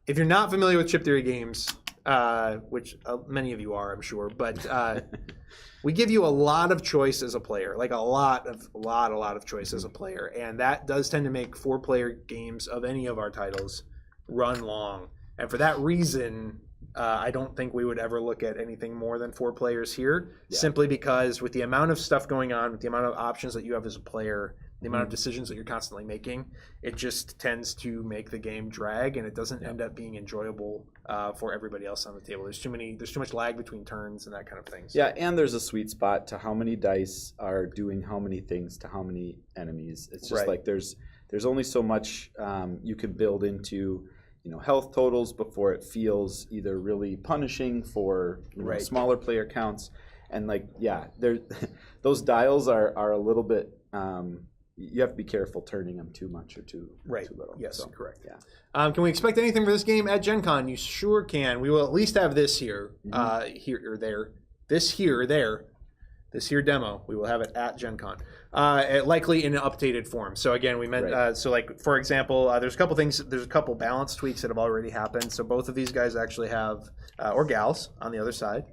if you're not familiar with chip theory games, which many of you are, I'm sure, but we give you a lot of choice as a player, like a lot of choice as a player, and that does tend to make 4-player games of any of our titles run long. And for that reason, I don't think we would ever look at anything more than 4 players here, simply because with the amount of stuff going on, with the amount of options that you have as a player, the amount of decisions that you're constantly making, it just tends to make the game drag, and it doesn't end up being enjoyable for everybody else on the table. There's too much lag between turns and that kind of thing. So. Yeah, and there's a sweet spot to how many dice are doing how many things to how many enemies. It's just like there's only so much you can build into health totals before it feels either really punishing for smaller player counts, and those dials are a little bit you have to be careful turning them too much or too little. Yes, so, correct. Yeah. Can we expect anything for this game at Gen Con? You sure can. We will at least have this here, here or there, this here demo. We will have it at Gen Con, likely in an updated form. So again, we meant for example, there's a couple things. There's a couple balance tweaks that have already happened. So both of these guys actually have or gals on the other side.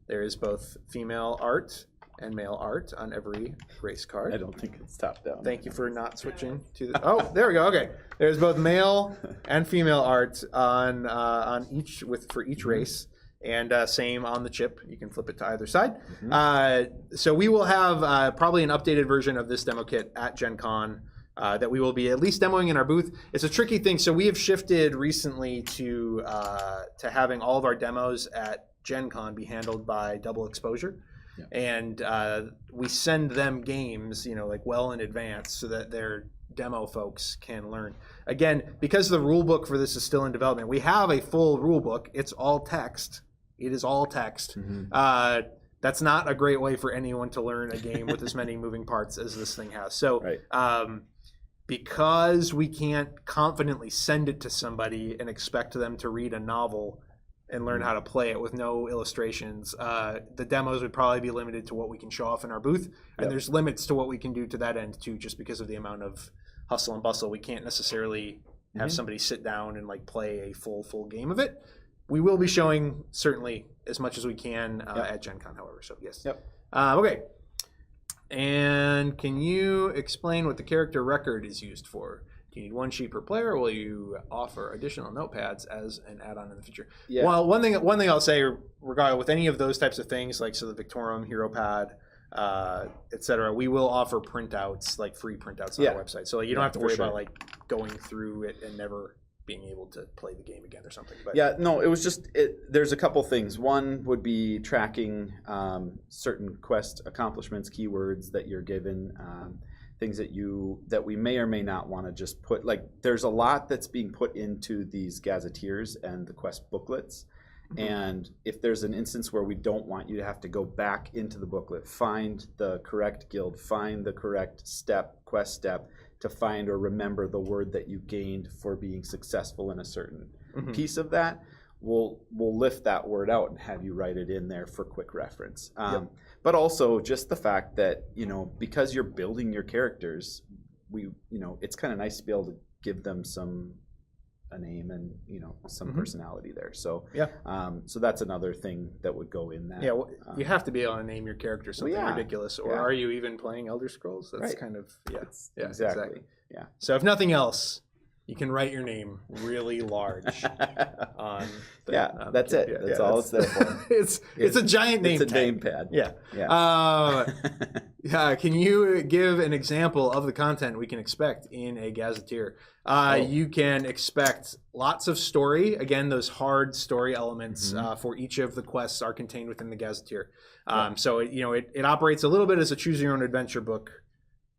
There is both female art and male art on every race card. I don't think it's top down. Thank you for not switching to the. Oh, there we go. Okay, there's both male and female art on each for each race. And same on the chip. You can flip it to either side. So we will have probably an updated version of this demo kit at Gen Con that we will be at least demoing in our booth. It's a tricky thing. So we have shifted recently to having all of our demos at Gen Con be handled by Double Exposure. And we send them games, well in advance so that their demo folks can learn. Again, because the rule book for this is still in development, we have a full rule book. It's all text. It is all text. That's not a great way for anyone to learn a game with as many moving parts as this thing has. So because we can't confidently send it to somebody and expect them to read a novel and learn how to play it with no illustrations, the demos would probably be limited to what we can show off in our booth. And there's limits to what we can do to that end too, just because of the amount of hustle and bustle. We can't necessarily have somebody sit down and like play a full game of it. We will be showing certainly as much as we can at Gen Con, however. So yes. Okay. And can you explain what the character record is used for? Do you need one sheet per player, or will you offer additional notepads as an add-on in the future? Yeah. Well, one thing I'll say, regardless with any of those types of things, like so the Victorum, Hero Pad, etc., we will offer printouts, like free printouts on our website. So like, you don't have to worry about like going through it and never being able to play the game again or something. But it was just there's a couple things. One would be tracking certain quest accomplishments, keywords that you're given, things that we may or may not want to just put. Like there's a lot that's being put into these Gazetteers and the quest booklets. And if there's an instance where we don't want you to have to go back into the booklet, find the correct guild, find the correct quest step, to find or remember the word that you gained for being successful in a certain piece of that, we'll lift that word out and have you write it in there for quick reference. But also just the fact that, because you're building your characters, it's kind of nice to be able to give them a name and some personality there. So so that's another thing that would go in that. You have to be able to name your character something ridiculous, or are you even playing Elder Scrolls? That's kind of exactly. So if nothing else, you can write your name really large on the, that's it. That's all it's there for. It's a giant name It's a name pad. Can you give an example of the content we can expect in a Gazetteer? You can expect lots of story. Again, those hard story elements for each of the quests are contained within the Gazetteer. So it operates a little bit as a choose your own adventure book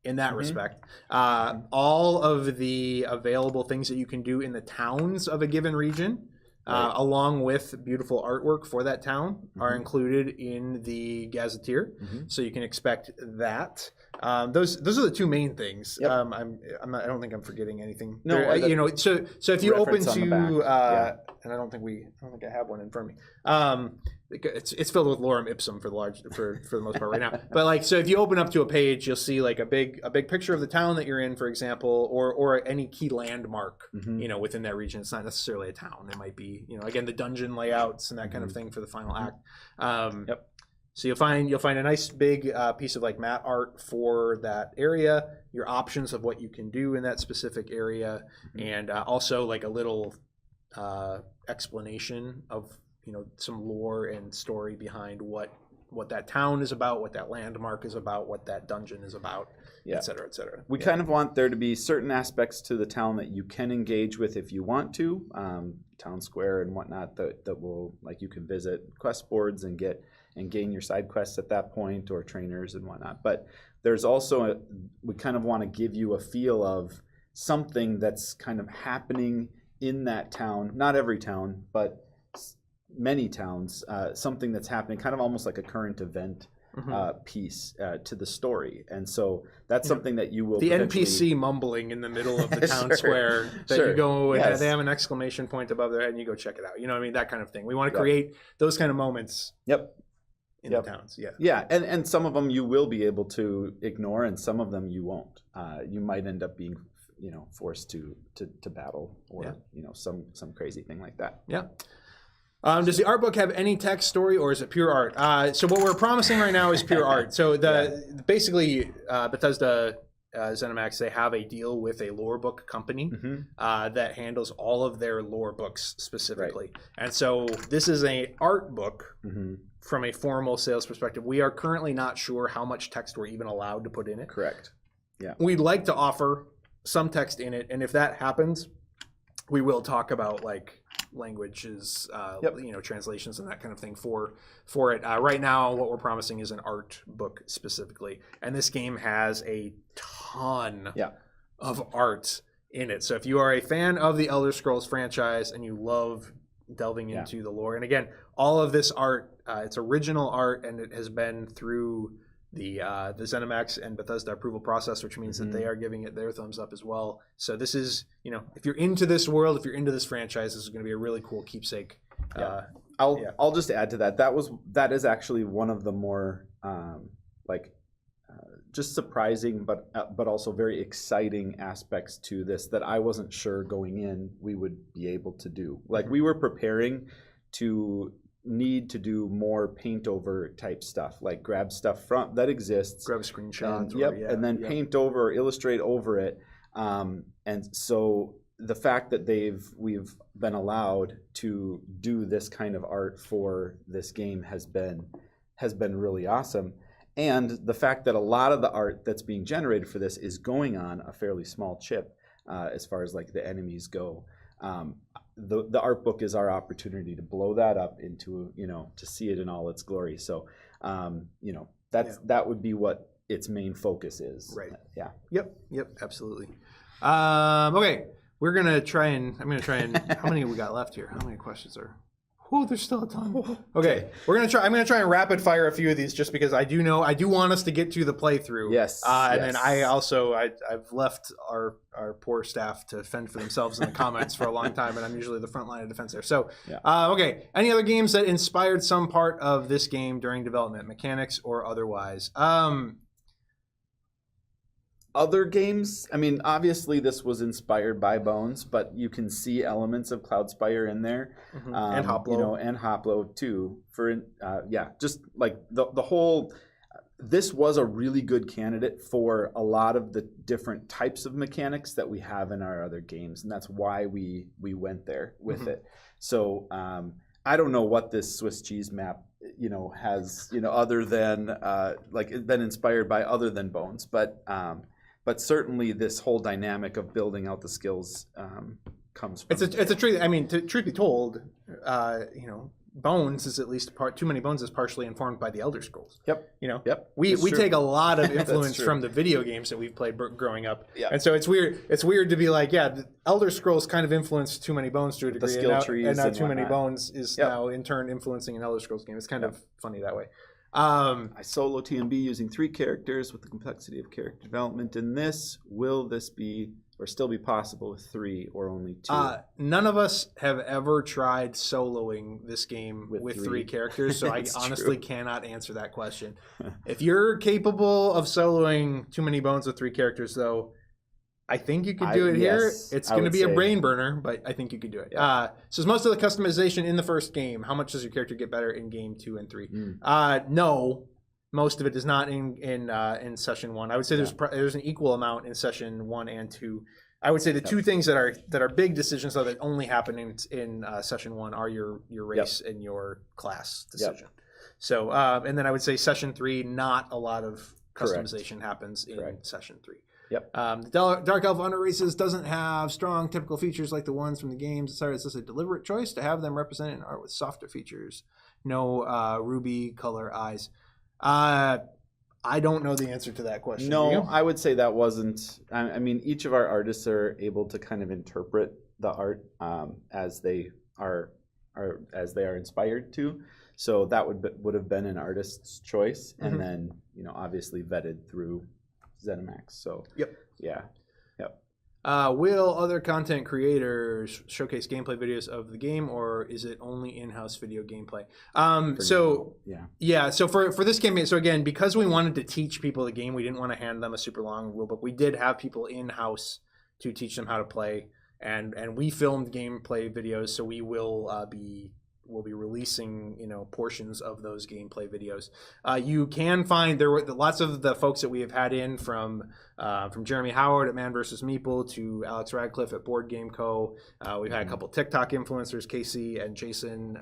in that respect. All of the available things that you can do in the towns of a given region, along with beautiful artwork for that town, are included in the Gazetteer. So you can expect that. Those are the two main things. I don't think I'm forgetting anything. No, so if you open to and I don't think I have one in front of me. It's filled with lorem ipsum for the most part right now. But so if you open up to a page, you'll see like a big picture of the town that you're in, for example, or any key landmark within that region. It's not necessarily a town. It might be again the dungeon layouts and that kind of thing for the final act. So you'll find a nice big piece of like mat art for that area, your options of what you can do in that specific area, and also like a little explanation of some lore and story behind what that town is about, what that landmark is about, what that dungeon is about, et cetera, et cetera. We kind of want there to be certain aspects to the town that you can engage with if you want to, town square and whatnot that will, like, you can visit quest boards and gain your side quests at that point, or trainers and whatnot. But there's also we kind of want to give you a feel of something that's kind of happening in that town. Not every town, but many towns, something that's happening, kind of almost like a current event piece to the story. And so that's something that you will the NPC mumbling in the middle of the town square that you go and they have an exclamation point above their head and you go check it out. That kind of thing. We want to create those kind of moments in the towns. And some of them you will be able to ignore, and some of them you won't. You might end up being forced to battle, or some crazy thing like that. Does the art book have any text, story, or is it pure art? So what we're promising right now is pure art. So basically Bethesda, ZeniMax, they have a deal with a lore book company that handles all of their lore books specifically. And so this is an art book from a formal sales perspective. We are currently not sure how much text we're even allowed to put in it. Correct. We'd like to offer some text in it, and if that happens, we will talk about like languages, translations and that kind of thing for it. Right now, what we're promising is an art book specifically, and this game has a ton of art in it. So if you are a fan of the Elder Scrolls franchise and you love delving into the lore, and again, all of this art, it's original art, and it has been through the ZeniMax and Bethesda approval process, which means that they are giving it their thumbs up as well. So this is, if you're into this world, if you're into this franchise, this is going to be a really cool keepsake. I'll just add to that. That is actually one of the more just surprising, but also very exciting aspects to this that I wasn't sure going in we would be able to do. Like we were preparing to need to do more paint over type stuff, like grab stuff from that exists, grab a screenshot, and then paint over or illustrate over it. And so the fact that we've been allowed to do this kind of art for this game has been really awesome. And the fact that a lot of the art that's being generated for this is going on a fairly small chip, as far as like the enemies go. The art book is our opportunity to blow that up into, to see it in all its glory. So, that would be what its main focus is. Right. Yeah. Yep. Absolutely. Okay. I'm going to try and, how many we got left here? How many questions are? Oh, there's still a ton. Okay, I'm gonna try and rapid fire a few of these just because I do want us to get to the playthrough. Yes. And then I've left our poor staff to fend for themselves in the comments for a long time, and I'm usually the front line of defense there. So, okay. Any other games that inspired some part of this game during development, mechanics or otherwise? Other games, I mean, obviously this was inspired by Bones, but you can see elements of Cloudspire in there, and Hoplo, and Hoplo too. Just like the whole. This was a really good candidate for a lot of the different types of mechanics that we have in our other games, and that's why we went there with it. So I don't know what this Swiss cheese map has other than been inspired by other than Bones, but certainly this whole dynamic of building out the skills comes from. It's a truth. I mean, truth be told, Bones is at least Too Many Bones is partially informed by the Elder Scrolls. Yep. We take a lot of influence from the video games that we've played growing up. Yep. And so it's weird. It's weird to be like, the Elder Scrolls kind of influenced Too Many Bones to a degree, the skill trees and now and Too Many whatnot. Bones is now in turn influencing an Elder Scrolls game. It's kind of funny that way. I solo TMB using 3 characters with the complexity of character development in this. Will this be or still be possible with 3 or only 2? None of us have ever tried soloing this game with 3 characters, so I honestly cannot answer that question. If you're capable of soloing Too Many Bones with 3 characters, though, I think you could do it here. It's going to be a brain burner, but I think you could do it. Yeah. So is most of the customization in the first game? How much does your character get better in game 2 and 3? No, most of it is not in session 1. I would say there's an equal amount in session 1 and 2. I would say the 2 things that are big decisions though that only happen in session 1 are your race and your class decision. So and then I would say session 3, not a lot of customization happens in session 3. The Dark Elf Under races doesn't have strong typical features like the ones from the games. It's just a deliberate choice to have them represented in art with softer features. No ruby color eyes. I don't know the answer to that question. No, I would say that wasn't. I mean, each of our artists are able to kind of interpret the art as they are inspired to. So that would have been an artist's choice, and then obviously vetted through ZeniMax. So will other content creators showcase gameplay videos of the game, or is it only in-house video gameplay? So for this campaign, so again, because we wanted to teach people the game, we didn't want to hand them a super long rulebook. We did have people in-house to teach them how to play, and we filmed gameplay videos, so we'll be releasing portions of those gameplay videos. You can find there were lots of the folks that we have had in from Jeremy Howard at Man vs. Meeple to Alex Radcliffe at Board Game Co. We've had a couple TikTok influencers, Casey and Jason,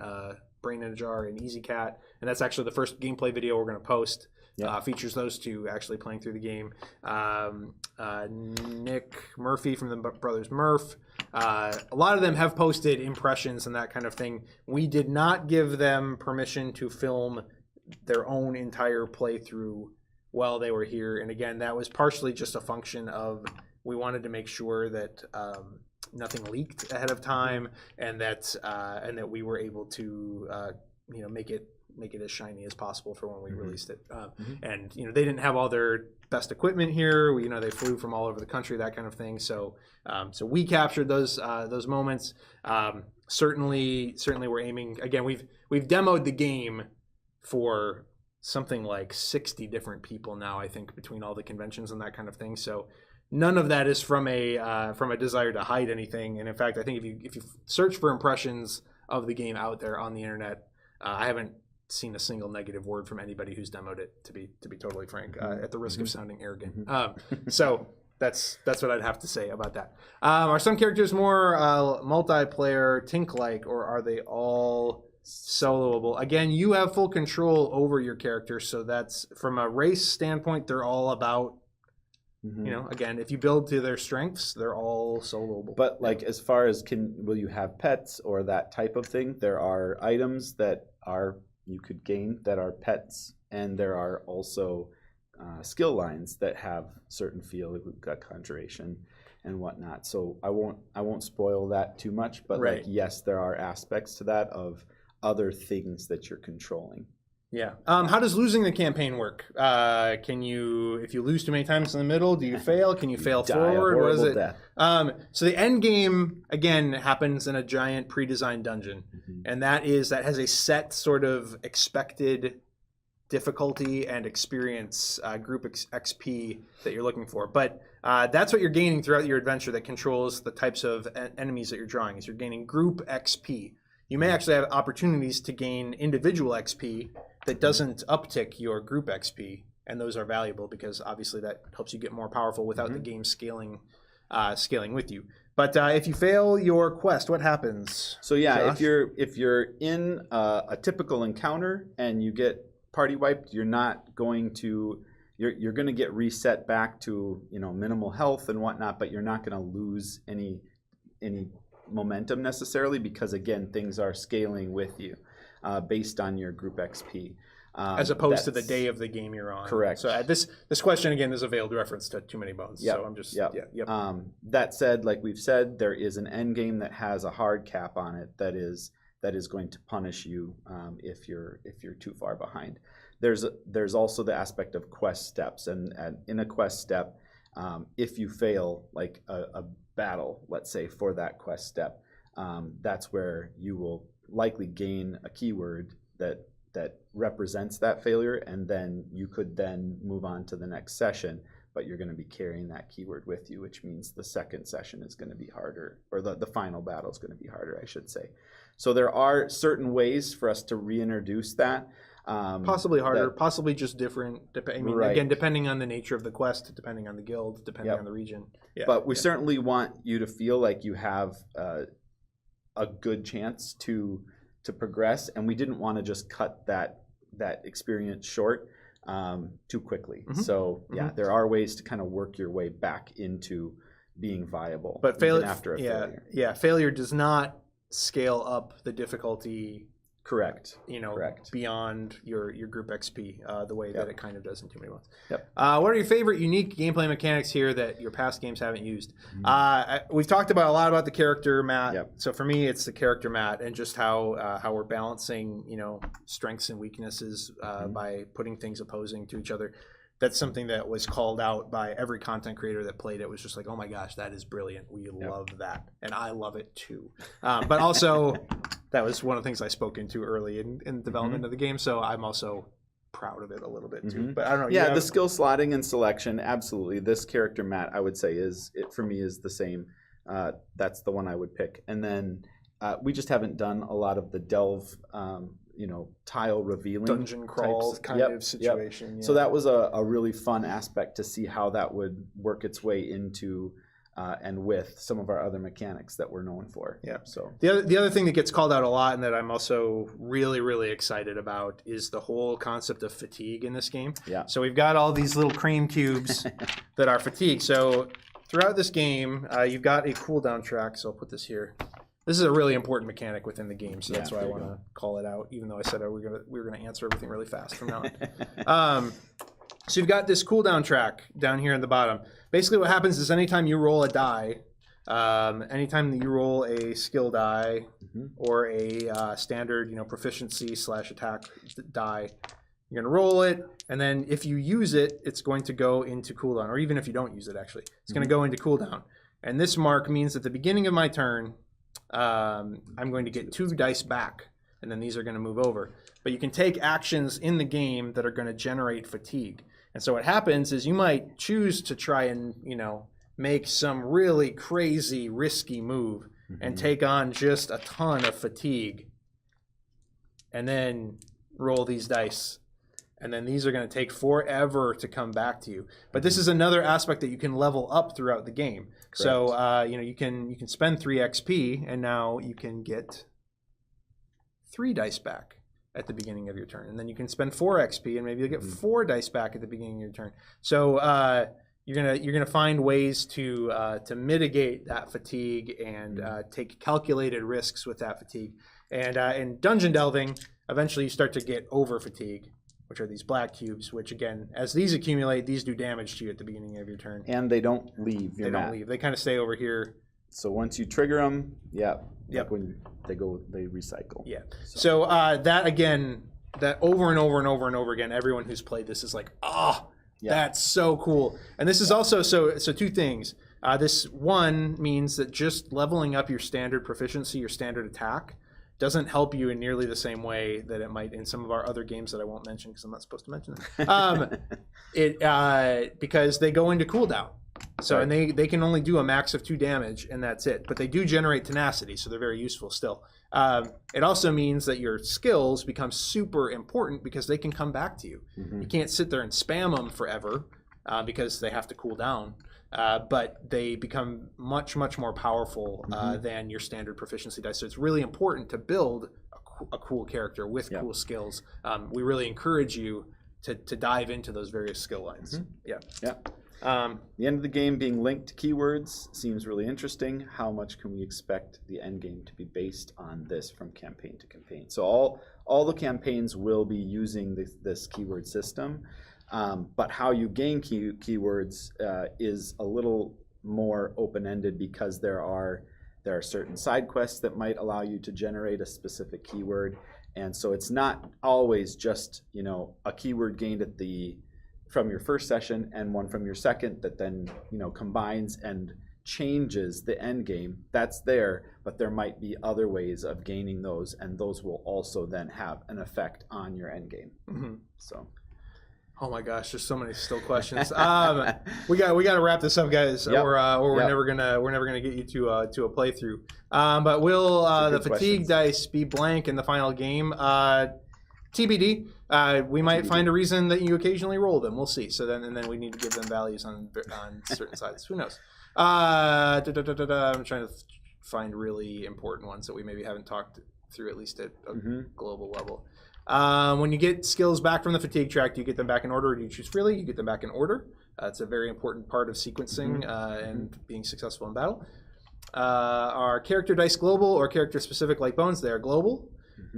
Brain in a Jar and Easy Cat, and that's actually the first gameplay video we're going to post. Features those 2 actually playing through the game. Nick Murphy from the Brothers Murph. A lot of them have posted impressions and that kind of thing. We did not give them permission to film their own entire playthrough while they were here. And again, that was partially just a function of we wanted to make sure that nothing leaked ahead of time, and that we were able to make it as shiny as possible for when we released it. And they didn't have all their best equipment here. They flew from all over the country, that kind of thing. So we captured those moments. Certainly we're aiming. Again, we've demoed the game for something like 60 different people now, I think, between all the conventions and that kind of thing. So none of that is from a desire to hide anything. And in fact, I think if you search for impressions of the game out there on the internet, I haven't seen a single negative word from anybody who's demoed it, to be totally frank, at the risk of sounding arrogant. So that's what I'd have to say about that. Are some characters more multiplayer Tink-like, or are they all soloable? Again, you have full control over your character, so that's from a race standpoint, they're all about, you know, again, if you build to their strengths, they're all soloable. But like, as far as will you have pets or that type of thing, there are items that you could gain that are pets, and there are also skill lines that have certain field. We've got conjuration and whatnot. So I won't spoil that too much, but like, yes, there are aspects to that of other things that you're controlling. Yeah. How does losing the campaign work? Can you, if you lose too many times in the middle, do you fail? Can you fail forward? What is it? Death. So the end game, again, happens in a giant pre-designed dungeon. And that has a set sort of expected difficulty and experience, group XP that you're looking for. But that's what you're gaining throughout your adventure that controls the types of enemies that you're drawing. Is you're gaining group XP. You may actually have opportunities to gain individual XP that doesn't uptick your group XP, and those are valuable because obviously that helps you get more powerful without the game scaling with you. But if you fail your quest, what happens? So yeah, Josh? if you're in a typical encounter and you get party wiped, you're going to get reset back to, you know, minimal health and whatnot, but you're not going to lose any momentum necessarily, because again, things are scaling with you based on your group XP. As opposed to the day of the game you're on. Correct. So this question, again, is a veiled reference to Too Many Bones. Yep. So I'm just, yep. That said, like we've said, there is an end game that has a hard cap on it that is going to punish you if you're too far behind. There's also the aspect of quest steps, and in a quest step, if you fail like a battle, let's say, for that quest step, that's where you will likely gain a keyword that represents that failure, and then you could then move on to the next session, but you're going to be carrying that keyword with you, which means the second session is going to be harder, or the final battle is going to be harder, I should say. So there are certain ways for us to reintroduce that. Possibly harder, possibly just different. Again, depending on the nature of the quest, depending on the guild, depending on the region. Yeah. But we certainly want you to feel like you have a good chance to progress, and we didn't want to just cut that experience short too quickly. So yeah, there are ways to kind of work your way back into being viable. But after a failure. Yeah, failure does not scale up the difficulty. Correct. You know, correct. Beyond your group XP, the way that it kind of does in Too Many Bones. Yep. What are your favorite unique gameplay mechanics here that your past games haven't used? We've talked a lot about the character mat. Yep. So for me, it's the character mat and just how we're balancing, you know, strengths and weaknesses by putting things opposing to each other. That's something that was called out by every content creator that played it. Was just like, oh my gosh, that is brilliant. We love that, and I love it too. But also, that was one of the things I spoke into early in the development of the game. So I'm also proud of it a little bit too. But I don't know. Yeah, the skill slotting and selection, absolutely. This character mat, I would say, for me is the same. That's the one I would pick. And then we just haven't done a lot of the delve. You know, tile revealing dungeon crawl kind of situation. Yeah. So that was a really fun aspect to see how that would work its way into and with some of our other mechanics that we're known for. Yeah. So the other thing that gets called out a lot and that I'm also really, really excited about is the whole concept of fatigue in this game. Yeah. So we've got all these little cream cubes that are fatigue. So throughout this game, you've got a cooldown track. So I'll put this here. This is a really important mechanic within the game, so that's why I want to call it out, even though I said we were gonna answer everything really fast from now on. So you've got this cooldown track down here in the bottom. Basically what happens is anytime you roll a die, anytime that you roll a skill die or a standard, you know, proficiency / attack die, you're gonna roll it, and then if you use it, it's going to go into cooldown, or even if you don't use it, actually, it's gonna go into cooldown. And this mark means at the beginning of my turn, I'm going to get 2 dice back and then these are going to move over. But you can take actions in the game that are going to generate fatigue. And so what happens is you might choose to try and, make some really crazy, risky move and take on just a ton of fatigue and then roll these dice. And then these are going to take forever to come back to you. But this is another aspect that you can level up throughout the game. Correct. So, you can spend 3 XP, and now you can get 3 dice back at the beginning of your turn. And then you can spend 4 XP, and maybe you'll get 4 dice back at the beginning of your turn. So you're gonna find ways to mitigate that fatigue and take calculated risks with that fatigue. And in dungeon delving, eventually you start to get over fatigue, which are these black cubes, which again, as these accumulate, these do damage to you at the beginning of your turn. And they don't leave your map. They don't leave. They kind of stay over here. So once you trigger them, like when they recycle. Yeah. So that again, that over and over and over and over again, everyone who's played this is like, that's so cool. And this is also, so 2 things. This one means that just leveling up your standard proficiency, your standard attack, doesn't help you in nearly the same way that it might in some of our other games that I won't mention because I'm not supposed to mention them. Because they go into cooldown. So, and they can only do a max of 2 damage, and that's it. But they do generate tenacity, so they're very useful still. It also means that your skills become super important because they can come back to you. You can't sit there and spam them forever because they have to cool down. But they become much, much more powerful than your standard proficiency dice. So it's really important to build a cool character with cool skills. We really encourage you to dive into those various skill lines. The end of the game being linked to keywords seems really interesting. How much can we expect the end game to be based on this from campaign to campaign? So all the campaigns will be using this keyword system. But how you gain keywords is a little more open-ended because there are certain side quests that might allow you to generate a specific keyword, and so it's not always just a keyword gained from your first session and one from your second that then combines and changes the end game. That's there, but there might be other ways of gaining those, and those will also then have an effect on your end game. So. Oh my gosh, there's so many still questions. We got to wrap this up, guys, or we're never gonna get you to a playthrough. But will the fatigue dice be blank in the final game? TBD. We might find a reason that you occasionally roll them. We'll see. So then we need to give them values on certain sides. Who knows? I'm trying to find really important ones that we maybe haven't talked through, at least at a global level. When you get skills back from the fatigue track, do you get them back in order, or do you choose freely? You get them back in order. It's a very important part of sequencing and being successful in battle. Are character dice global or character specific like bones? They are global.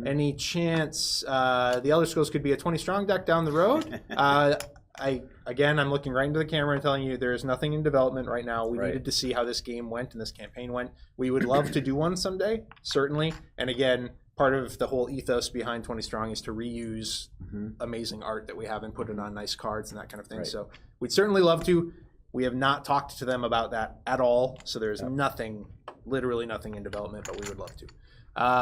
Any chance the Elder Scrolls could be a 20 strong deck down the road? I'm looking right into the camera and telling you there is nothing in development right now. We needed to see how this game went and this campaign went. We would love to do one someday, certainly. And again, part of the whole ethos behind 20 Strong is to reuse amazing art that we have and put it on nice cards and that kind of thing. So we'd certainly love to. We have not talked to them about that at all. So there's nothing, literally nothing in development, but we would love to.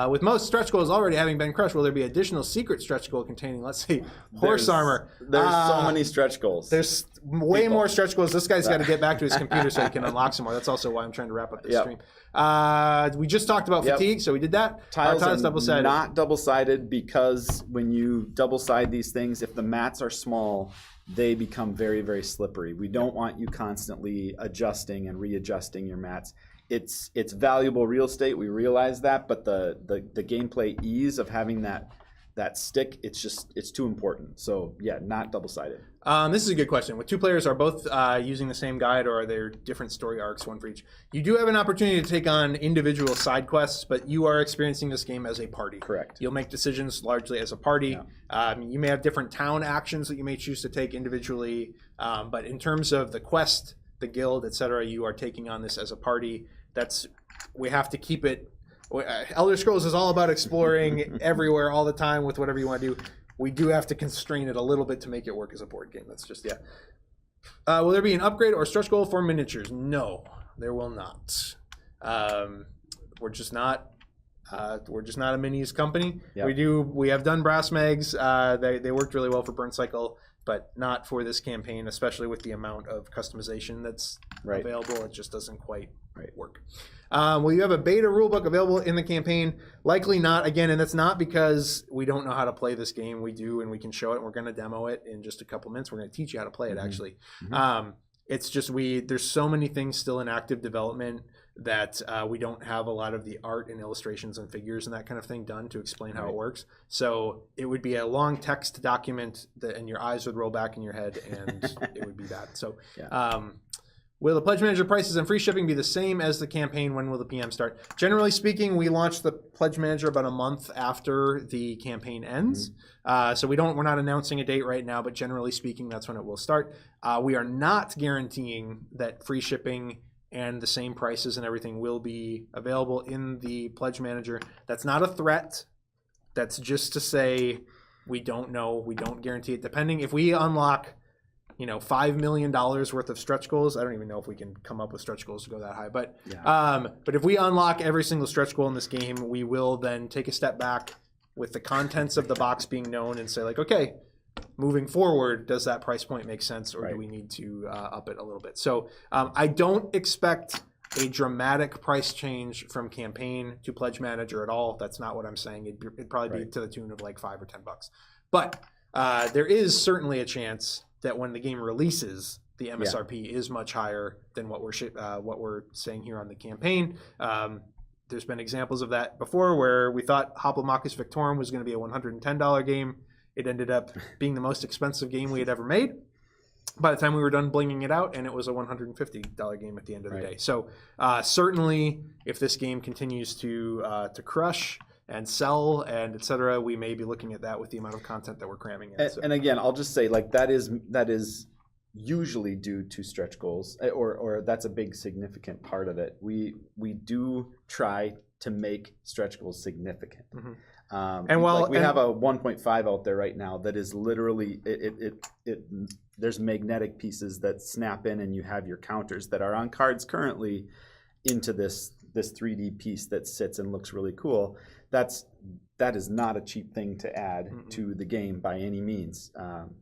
With most stretch goals already having been crushed, will there be additional secret stretch goal containing, let's see, horse armor? There's so many stretch goals. There's way more stretch goals. This guy's got to get back to his computer so he can unlock some more. That's also why I'm trying to wrap up this stream. We just talked about fatigue, so we did that. Tiles are double-sided. Not double-sided because when you double-side these things, if the mats are small, they become very, very slippery. We don't want you constantly adjusting and readjusting your mats. It's valuable real estate. We realize that, but the gameplay ease of having that stick, it's too important. So yeah, not double-sided. This is a good question. With 2 players, are both using the same guide, or are there different story arcs, one for each? You do have an opportunity to take on individual side quests, but you are experiencing this game as a party. Correct. You'll make decisions largely as a party. You may have different town actions that you may choose to take individually, but in terms of the quest, the guild, etc., you are taking on this as a party. We have to keep it. Elder Scrolls is all about exploring everywhere all the time with whatever you want to do. We do have to constrain it a little bit to make it work as a board game. That's just, will there be an upgrade or stretch goal for miniatures? No, there will not. We're just not We're just not a minis company. Yep. We have done brass mags. They worked really well for Burn Cycle, but not for this campaign, especially with the amount of customization that's available. It just doesn't quite work. Will you have a beta rulebook available in the campaign? Likely not, again, and that's not because we don't know how to play this game. We do, and we can show it, and we're going to demo it in just a couple minutes. We're going to teach you how to play it, actually. It's just there's so many things still in active development that we don't have a lot of the art and illustrations and figures and that kind of thing done to explain how it works. So it would be a long text document and your eyes would roll back in your head and it would be bad. So will the Pledge Manager prices and free shipping be the same as the campaign? When will the PM start? Generally speaking, we launched the Pledge Manager about a month after the campaign ends. So we're not announcing a date right now, but generally speaking, that's when it will start. We are not guaranteeing that free shipping and the same prices and everything will be available in the Pledge Manager. That's not a threat. That's just to say we don't know. We don't guarantee it. Depending if we unlock, $5 million worth of stretch goals. I don't even know if we can come up with stretch goals to go that high. But if we unlock every single stretch goal in this game, we will then take a step back with the contents of the box being known and say, like, okay, moving forward, does that price point make sense, or do we need to up it a little bit? So I don't expect a dramatic price change from campaign to Pledge Manager at all. That's not what I'm saying. It'd probably be to the tune of like $5 or $10. But there is certainly a chance that when the game releases, the MSRP is much higher than what we're saying here on the campaign. There's been examples of that before where we thought Hoplomachus Victorum was going to be a $110 game. It ended up being the most expensive game we had ever made by the time we were done blinging it out, and it was a $150 game at the end of the day. So certainly, if this game continues to crush and sell and et cetera, we may be looking at that with the amount of content that we're cramming in. And again, I'll just say, like, that is usually due to stretch goals, or that's a big significant part of it. We do try to make stretch goals significant. And while we have a 1.5 out there right now that is literally there's magnetic pieces that snap in, and you have your counters that are on cards currently into this 3D piece that sits and looks really cool. That is not a cheap thing to add to the game by any means.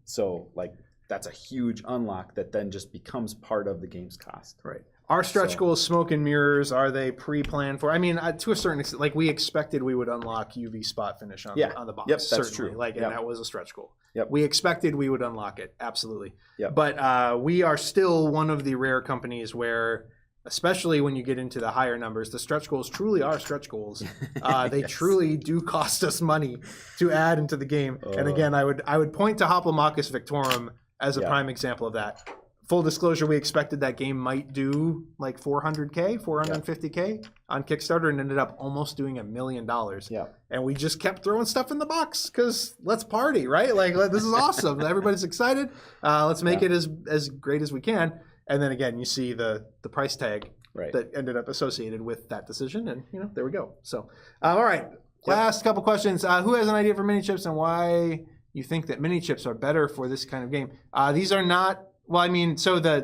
So like that's a huge unlock that then just becomes part of the game's cost. Right. Are stretch goals smoke and mirrors? Are they pre-planned for? I mean, to a certain extent, like we expected we would unlock UV spot finish on the box. Yep, that's true. Like, and that was a stretch goal. Yep. We expected we would unlock it, absolutely. Yep. But we are still one of the rare companies where, especially when you get into the higher numbers, the stretch goals truly are stretch goals. They truly do cost us money to add into the game. And again, I would point to Hoplomachus Victorum as a prime example of that. Full disclosure, we expected that game might do like 400K, 450K on Kickstarter, and ended up almost doing $1 million. Yeah. And we just kept throwing stuff in the box because let's party, right? Like, this is awesome. Everybody's excited. Let's make it as great as we can. And then again, you see the price tag that ended up associated with that decision, and there we go. So, all right, last couple questions. Who has an idea for mini chips and why you think that mini chips are better for this kind of game? These are not. Well, I mean, so the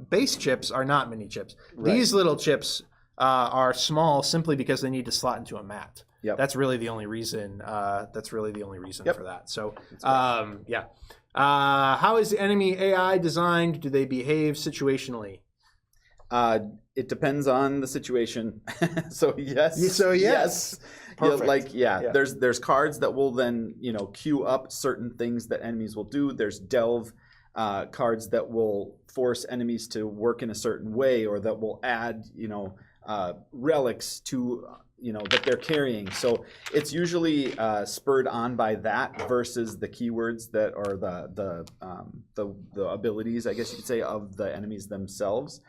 base chips are not mini chips. Right. These little chips are small simply because they need to slot into a mat. Yep. That's really the only reason. For that. So, how is the enemy AI designed? Do they behave situationally? It depends on the situation. So yes. Yes. Perfect. There's cards that will then queue up certain things that enemies will do. There's delve cards that will force enemies to work in a certain way, or that will add relics to that they're carrying. So it's usually spurred on by that versus the keywords that are the abilities, I guess you could say, of the enemies themselves.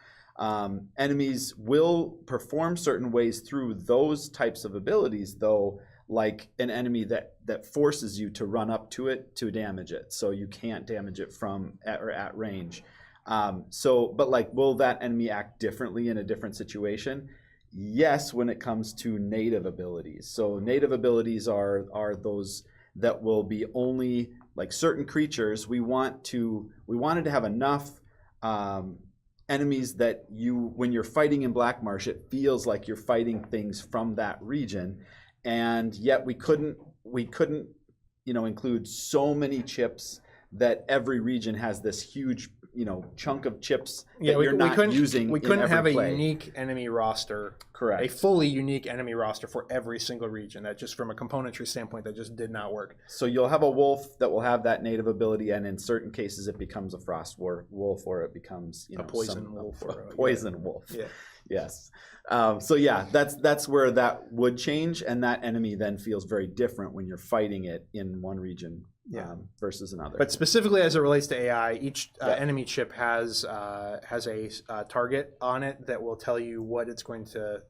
Enemies will perform certain ways through those types of abilities, though, like an enemy that forces you to run up to it to damage it, so you can't damage it from at range. But like, will that enemy act differently in a different situation? Yes, when it comes to native abilities. So native abilities are those that will be only like certain creatures. We wanted to have enough enemies that when you're fighting in Black Marsh, it feels like you're fighting things from that region. and yet we couldn't include so many chips that every region has this huge chunk of chips that you're not using. We couldn't have play. a unique enemy roster. Correct. A fully unique enemy roster for every single region. That just from a componentry standpoint, that just did not work. So you'll have a wolf that will have that native ability, and in certain cases it becomes a frost wolf, or it becomes a poison wolf. A poison wolf. Yeah. Yes. So yeah, that's where that would change, and that enemy then feels very different when you're fighting it in one region versus another. But specifically as it relates to AI, each enemy chip has a target on it that will tell you what it's going to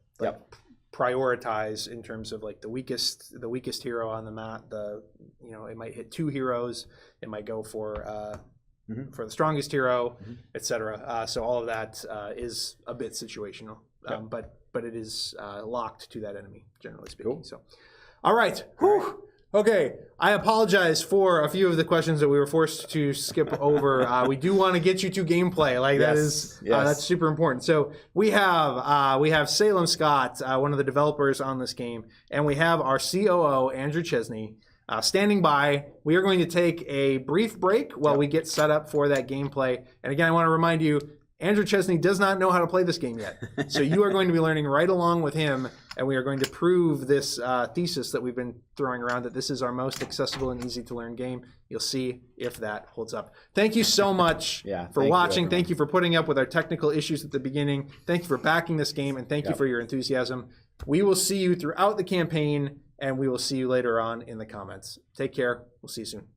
prioritize in terms of like the weakest hero on the map. It might hit 2 heroes. It might go for the strongest hero, etc. So all of that is a bit situational, but it is locked to that enemy, generally speaking. Cool. So, all right. Whew. Okay, I apologize for a few of the questions that we were forced to skip over. We do want to get you to gameplay. That's super important. So we have Salem Scott, one of the developers on this game, and we have our COO Andrew Chesney standing by. We are going to take a brief break while we get set up for that gameplay. And again, I want to remind you, Andrew Chesney does not know how to play this game yet. So you are going to be learning right along with him, and we are going to prove this thesis that we've been throwing around, that this is our most accessible and easy to learn game. You'll see if that holds up. Thank you so much for watching. Thank you for putting up with our technical issues at the beginning. Thank you for backing this game, and thank you for your enthusiasm. We will see you throughout the campaign, and we will see you later on in the comments. Take care. We'll see you soon.